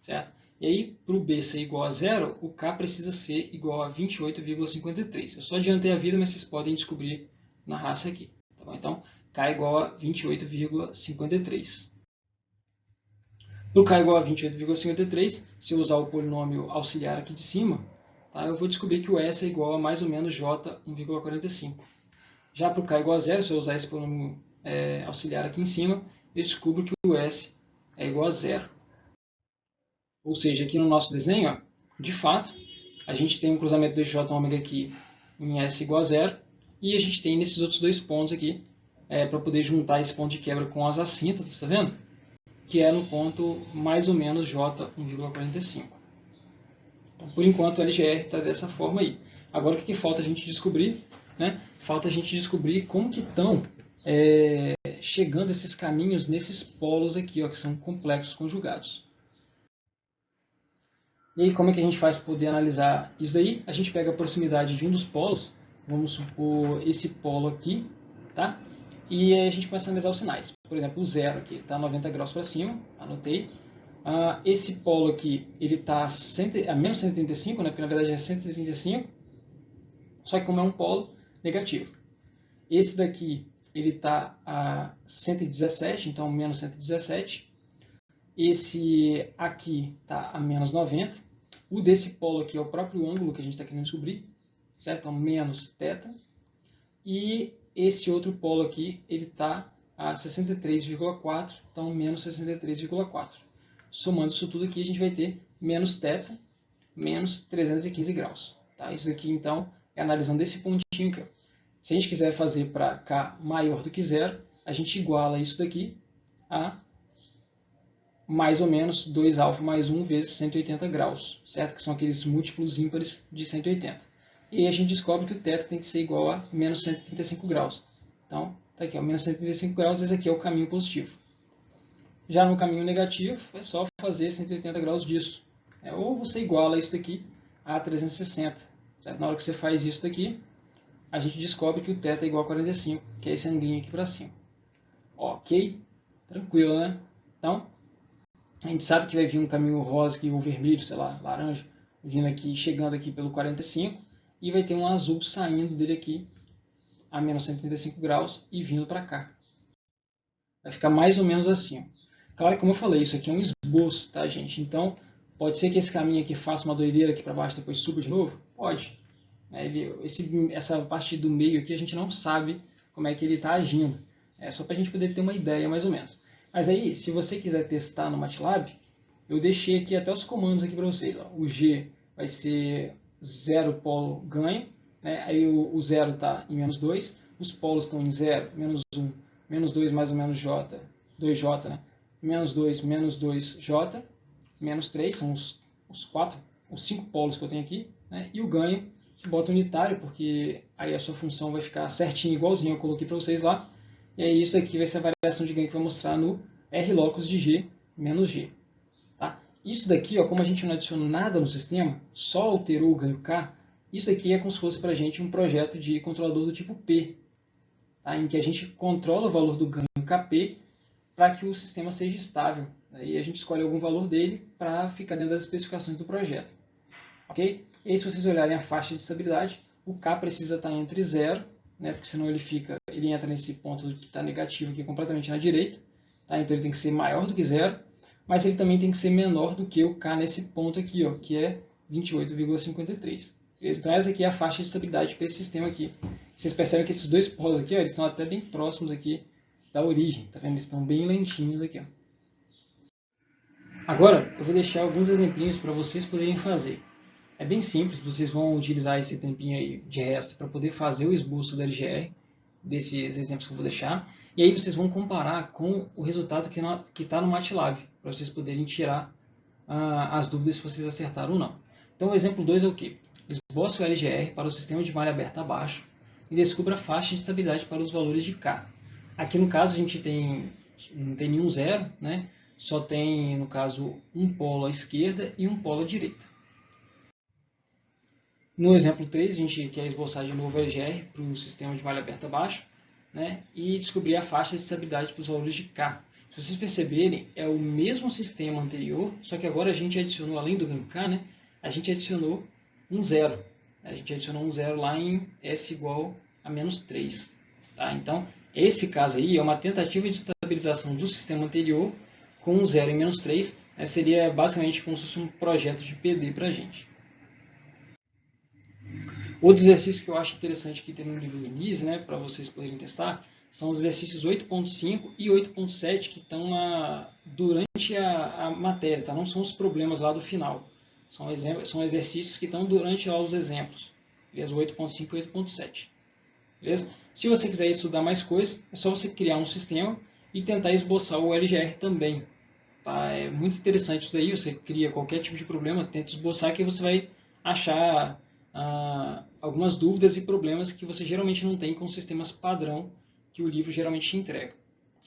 certo? E aí, para o b ser igual a zero, o k precisa ser igual a 28,53. Eu só adiantei a vida, mas vocês podem descobrir na raça aqui. Tá bom? Então, k é igual a 28,53. Para o k igual a 28,53, se eu usar o polinômio auxiliar aqui de cima, tá, eu vou descobrir que o s é igual a mais ou menos j 1,45. Já para o k igual a zero, se eu usar esse polinômio auxiliar aqui em cima, eu descubro que o s é igual a zero. Ou seja, aqui no nosso desenho, ó, de fato, a gente tem um cruzamento do eixo J-ômega aqui em S igual a zero, e a gente tem nesses outros dois pontos aqui, para poder juntar esse ponto de quebra com as assíntotas, está vendo? Que é no ponto mais ou menos J 1,45. Então, por enquanto, o LGR está dessa forma aí. Agora, o que falta a gente descobrir? Né? Falta a gente descobrir como que estão chegando esses caminhos nesses polos aqui, ó, que são complexos conjugados. E aí, como é que a gente faz para poder analisar isso aí? A gente pega a proximidade de um dos polos, vamos supor esse polo aqui, tá? E aí a gente começa a analisar os sinais. Por exemplo, o zero aqui está 90 graus para cima, anotei. Esse polo aqui, ele está a menos 135, né? Porque na verdade é 135, só que como é um polo negativo. Esse daqui, ele está a 117, então menos 117. Esse aqui está a menos 90. O desse polo aqui é o próprio ângulo que a gente está querendo descobrir, certo? Então, menos θ. E esse outro polo aqui, ele está a 63,4, então menos 63,4. Somando isso tudo aqui, a gente vai ter menos θ, menos 315 graus. Tá? Isso aqui, então, é analisando esse pontinho aqui. Ó. Se a gente quiser fazer para K maior do que zero, a gente iguala isso daqui a mais ou menos 2α mais 1 vezes 180 graus, certo? Que são aqueles múltiplos ímpares de 180. E aí a gente descobre que o θ tem que ser igual a menos 135 graus. Então, tá aqui, ó, menos 135 graus, esse aqui é o caminho positivo. Já no caminho negativo, é só fazer 180 graus disso. Ou você iguala isso daqui a 360. Certo? Na hora que você faz isso daqui, a gente descobre que o θ é igual a 45, que é esse anguinho aqui para cima. Ok? Tranquilo, né? Então, a gente sabe que vai vir um caminho rosa aqui, ou vermelho, sei lá, laranja, vindo aqui, chegando aqui pelo 45, e vai ter um azul saindo dele aqui a menos 135 graus e vindo para cá. Vai ficar mais ou menos assim. Claro, como eu falei, isso aqui é um esboço, tá, gente? Então, pode ser que esse caminho aqui faça uma doideira aqui para baixo e depois suba de novo? Pode. Essa parte do meio aqui a gente não sabe como é que ele está agindo. É só para a gente poder ter uma ideia mais ou menos. Mas aí, se você quiser testar no MATLAB, eu deixei aqui até os comandos aqui para vocês. Ó. O G vai ser 0 polo ganho, né? Aí o 0 está em menos 2, os polos estão em 0, menos 1, menos 2 mais ou menos J, 2J, né? Menos 2, menos 2J, menos 3, são os 5 polos que eu tenho aqui, né? E o ganho, você bota unitário, porque aí a sua função vai ficar certinho, igualzinho eu coloquei para vocês lá. E aí isso aqui vai ser a variação de ganho que vai mostrar no R locus de G menos G. Tá? Isso daqui, ó, como a gente não adicionou nada no sistema, só alterou o ganho K, isso aqui é como se fosse para a gente um projeto de controlador do tipo P, tá? Em que a gente controla o valor do ganho Kp para que o sistema seja estável. E a gente escolhe algum valor dele para ficar dentro das especificações do projeto. Ok? E aí, se vocês olharem a faixa de estabilidade, o K precisa estar entre 0, né, porque senão ele entra nesse ponto que está negativo aqui completamente na direita. Tá? Então ele tem que ser maior do que 0, mas ele também tem que ser menor do que o K nesse ponto aqui, ó, que é 28,53. Então essa aqui é a faixa de estabilidade para esse sistema aqui. Vocês percebem que esses dois polos aqui, ó, eles estão até bem próximos aqui da origem. Tá vendo? Eles estão bem lentinhos aqui. Ó. Agora eu vou deixar alguns exemplinhos para vocês poderem fazer. É bem simples, vocês vão utilizar esse tempinho aí de resto para poder fazer o esboço da LGR, desses exemplos que eu vou deixar. E aí vocês vão comparar com o resultado que está no MATLAB, para vocês poderem tirar as dúvidas se vocês acertaram ou não. Então o exemplo 2 é o quê? Esboce o LGR para o sistema de malha aberta abaixo e descubra a faixa de estabilidade para os valores de K. Aqui no caso a gente não tem nenhum zero, né? Só tem no caso um polo à esquerda e um polo à direita. No exemplo 3, a gente quer esboçar de novo o LGR para o sistema de malha aberta abaixo, né, e descobrir a faixa de estabilidade para os valores de K. Se vocês perceberem, é o mesmo sistema anterior, só que agora a gente adicionou, além do ganho K, né, a gente adicionou um zero. A gente adicionou um zero lá em S igual a menos 3. Tá? Então, esse caso aí é uma tentativa de estabilização do sistema anterior com um zero e menos 3. Né, seria basicamente como se fosse um projeto de PD para a gente. Outro exercício que eu acho interessante que tem no livro do NIS, né, para vocês poderem testar, são os exercícios 8.5 e 8.7 que estão durante a matéria, tá? Não são os problemas lá do final. São exercícios que estão durante lá os exemplos. Beleza? 8.5 e 8.7. Beleza? Se você quiser estudar mais coisas, é só você criar um sistema e tentar esboçar o LGR também. Tá? É muito interessante isso daí. Você cria qualquer tipo de problema, tenta esboçar que você vai achar algumas dúvidas e problemas que você geralmente não tem com sistemas padrão que o livro geralmente te entrega.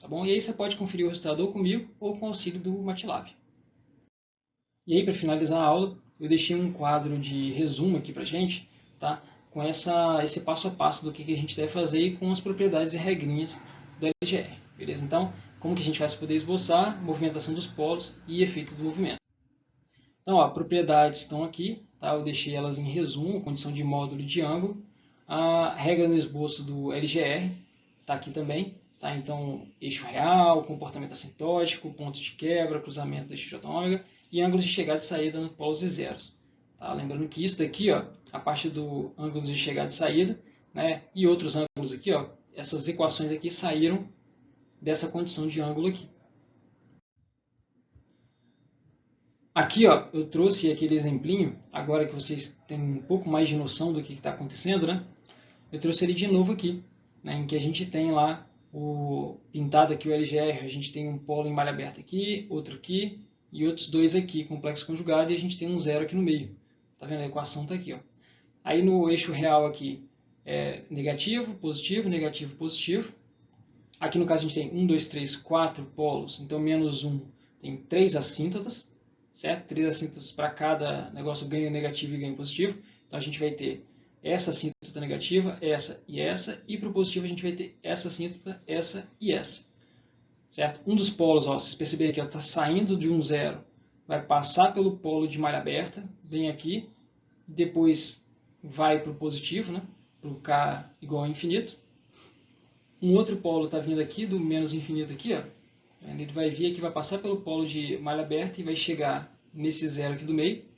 Tá bom? E aí você pode conferir o resultado ou comigo ou com o auxílio do MATLAB. E aí, para finalizar a aula, eu deixei um quadro de resumo aqui para a gente, tá? Com esse passo a passo do que a gente deve fazer e com as propriedades e regrinhas do LGR. Beleza? Então, como que a gente vai poder esboçar movimentação dos polos e efeito do movimento. Então, ó, propriedades estão aqui, tá? Eu deixei elas em resumo, condição de módulo e de ângulo. A regra no esboço do LGR está aqui também. Tá? Então, eixo real, comportamento assintótico, pontos de quebra, cruzamento do eixo de ômega e ângulos de chegada e saída no polos e zeros. Tá? Lembrando que isso daqui, ó, a parte do ângulos de chegada e saída, né, e outros ângulos aqui, ó, essas equações aqui saíram dessa condição de ângulo aqui. Aqui, ó, eu trouxe aquele exemplinho, agora que vocês têm um pouco mais de noção do que está acontecendo, né? Eu trouxe ele de novo aqui, né, em que a gente tem lá pintado aqui o LGR, a gente tem um polo em malha aberta aqui, outro aqui, e outros dois aqui, complexo conjugado, e a gente tem um zero aqui no meio. Tá vendo? A equação está aqui, ó. Aí no eixo real aqui é negativo, positivo, positivo. Aqui no caso a gente tem 1, 2, 3, 4 polos, então menos 1 tem 3 assíntotas, certo? 3 assíntotas para cada negócio, ganho negativo e ganho positivo. Então a gente vai ter essa assíntota negativa, essa, e para o positivo a gente vai ter essa assíntota, essa e essa. Certo? Um dos polos, ó, vocês perceberem que está saindo de um zero, vai passar pelo polo de malha aberta, vem aqui, depois vai para o positivo, né? Para o K igual a infinito. Um outro polo está vindo aqui, do menos infinito aqui, ó. Ele vai vir aqui, vai passar pelo polo de malha aberta e vai chegar nesse zero aqui do meio.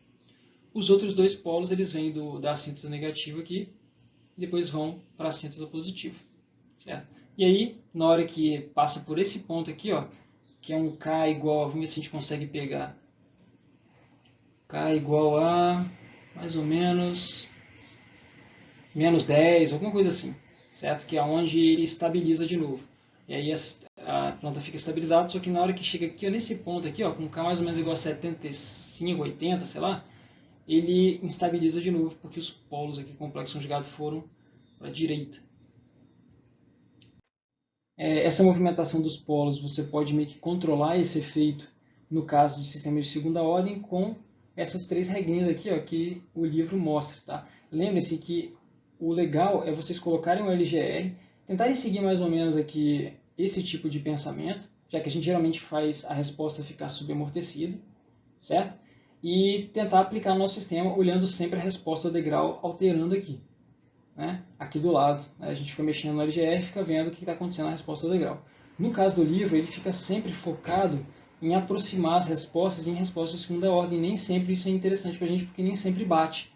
Os outros dois polos, eles vêm da assíntota negativa aqui, e depois vão para a assíntota positiva. Certo? E aí, na hora que passa por esse ponto aqui, ó, que é um K igual, vamos ver se a gente consegue pegar. K igual a, mais ou menos, menos 10, alguma coisa assim. Certo? Que é onde ele estabiliza de novo. E aí a planta fica estabilizada, só que na hora que chega aqui, ó, nesse ponto aqui, ó, com K mais ou menos igual a 75, 80, sei lá, ele instabiliza de novo, porque os polos aqui complexos conjugados foram para a direita. Essa movimentação dos polos, você pode meio que controlar esse efeito no caso de sistemas de segunda ordem com essas três regrinhas aqui, ó, que o livro mostra. Tá? Lembre-se que o legal é vocês colocarem o LGR, tentarem seguir mais ou menos aqui esse tipo de pensamento, já que a gente geralmente faz a resposta ficar subamortecida, certo? E tentar aplicar no nosso sistema olhando sempre a resposta ao degrau, alterando aqui. Né? Aqui do lado, né? A gente fica mexendo no LGR e fica vendo o que está acontecendo na resposta do degrau. No caso do livro, ele fica sempre focado em aproximar as respostas em respostas de segunda ordem. Nem sempre isso é interessante para a gente, porque nem sempre bate.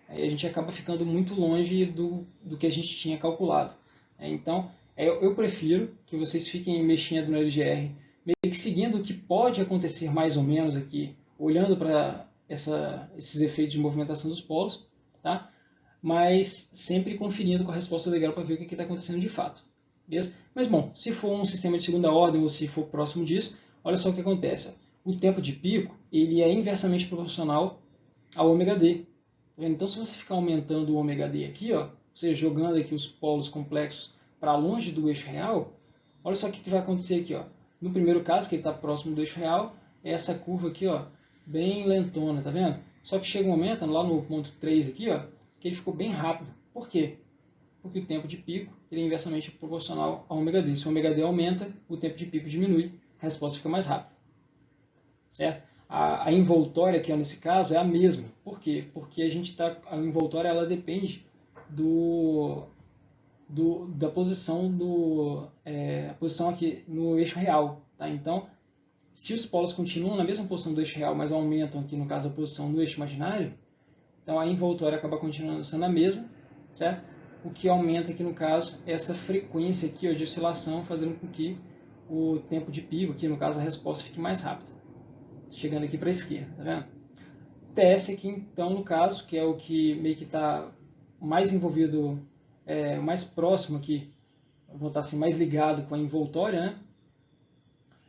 Aí a gente acaba ficando muito longe do que a gente tinha calculado. Então, eu prefiro que vocês fiquem mexendo no LGR, meio que seguindo o que pode acontecer mais ou menos aqui, olhando para esses efeitos de movimentação dos polos, tá? Mas sempre conferindo com a resposta do degrau para ver o que está acontecendo de fato. Beleza? Mas, bom, se for um sistema de segunda ordem ou se for próximo disso, olha só o que acontece. O tempo de pico ele é inversamente proporcional ao ômega d. Então, se você ficar aumentando o ômega d aqui, ó, ou seja, jogando aqui os polos complexos para longe do eixo real, olha só o que vai acontecer aqui. Ó. No primeiro caso, que ele está próximo do eixo real, é essa curva aqui, ó, bem lentona, tá vendo? Só que chega um momento, lá no ponto 3 aqui, ó, que ele ficou bem rápido. Por quê? Porque o tempo de pico ele é inversamente proporcional ao ômega d. Se o ômega d aumenta, o tempo de pico diminui, a resposta fica mais rápida. Certo? A envoltória aqui, ó, nesse caso, é a mesma. Por quê? Porque a envoltória ela depende da posição a posição aqui no eixo real. Tá? Então, se os polos continuam na mesma posição do eixo real, mas aumentam aqui, no caso, a posição do eixo imaginário, então a envoltória acaba continuando sendo a mesma, certo? O que aumenta aqui, no caso, é essa frequência aqui, ó, de oscilação, fazendo com que o tempo de pico, aqui no caso a resposta, fique mais rápida. Chegando aqui para a esquerda, tá vendo? TS aqui, então, no caso, que é o que meio que está mais envolvido, mais próximo aqui, vou estar assim, mais ligado com a envoltória, né?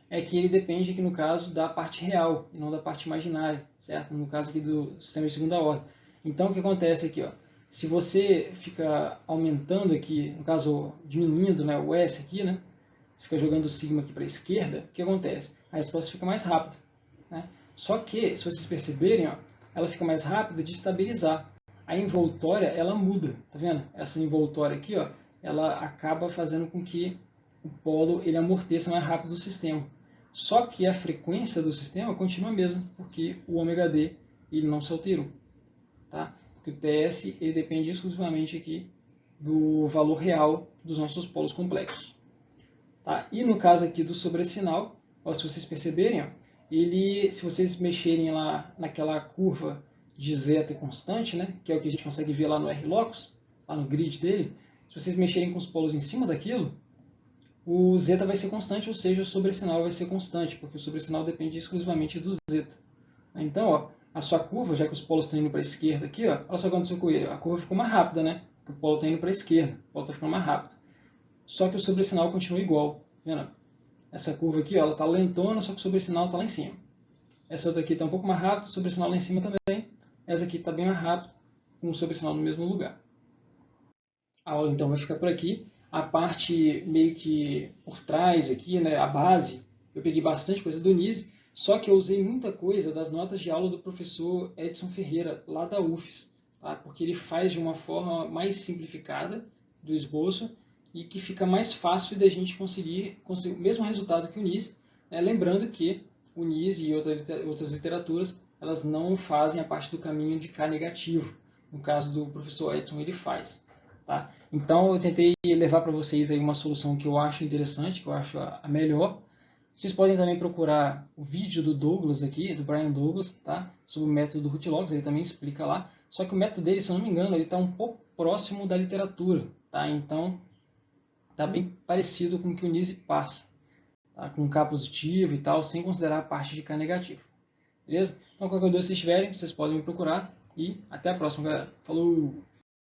É que ele depende aqui, no caso, da parte real e não da parte imaginária, certo? No caso aqui do sistema de segunda ordem. Então, o que acontece aqui, ó? se você fica aumentando aqui, no caso diminuindo, né, o S aqui, né, você fica jogando o sigma aqui para a esquerda, o que acontece? A resposta fica mais rápida. Né? Só que, se vocês perceberem, ó, ela fica mais rápida de estabilizar. A envoltória, ela muda, tá vendo? Essa envoltória aqui, ó, ela acaba fazendo com que o polo ele amorteça mais rápido o sistema. Só que a frequência do sistema continua a mesma, porque o ômega d ele não se alterou. Tá? Porque o TS ele depende exclusivamente aqui do valor real dos nossos polos complexos. Tá? E no caso aqui do sobressinal, ó, se vocês perceberem, ó, se vocês mexerem lá naquela curva de zeta constante, né, que é o que a gente consegue ver lá no R-locus, lá no grid dele, se vocês mexerem com os polos em cima daquilo, o zeta vai ser constante, ou seja, o sobressinal vai ser constante, porque o sobressinal depende exclusivamente do zeta. Então, ó, a sua curva, já que os polos estão indo para a esquerda aqui, ó, olha só o que aconteceu com ele. A curva ficou mais rápida, né? Porque o polo está indo para a esquerda, o polo está ficando mais rápido. Só que o sobressinal continua igual. Vendo? Essa curva aqui, ó, ela está lentona, só que o sobressinal está lá em cima. Essa outra aqui está um pouco mais rápida, o sobressinal lá em cima também. Essa aqui está bem mais rápida, com o sobressinal no mesmo lugar. A aula então vai ficar por aqui. A parte meio que por trás aqui, né, a base, eu peguei bastante coisa do NISE, só que eu usei muita coisa das notas de aula do professor Edson Ferreira, lá da UFES, tá? Porque ele faz de uma forma mais simplificada do esboço e que fica mais fácil da gente conseguir o mesmo resultado que o NISE, né? Lembrando que o NISE e outras literaturas, elas não fazem a parte do caminho de K negativo. No caso do professor Edson, ele faz. Tá? Então eu tentei levar para vocês aí uma solução que eu acho interessante, que eu acho a melhor. Vocês podem também procurar o vídeo do Douglas aqui, do Brian Douglas, tá? Sobre o método do Root-Logos, ele também explica lá. Só que o método dele, se eu não me engano, ele está um pouco próximo da literatura, tá? Então está bem parecido com o que o NISE passa, tá? Com K positivo e tal, sem considerar a parte de K negativo. Beleza? Então qualquer dúvida que vocês tiverem, vocês podem me procurar e até a próxima, galera. Falou!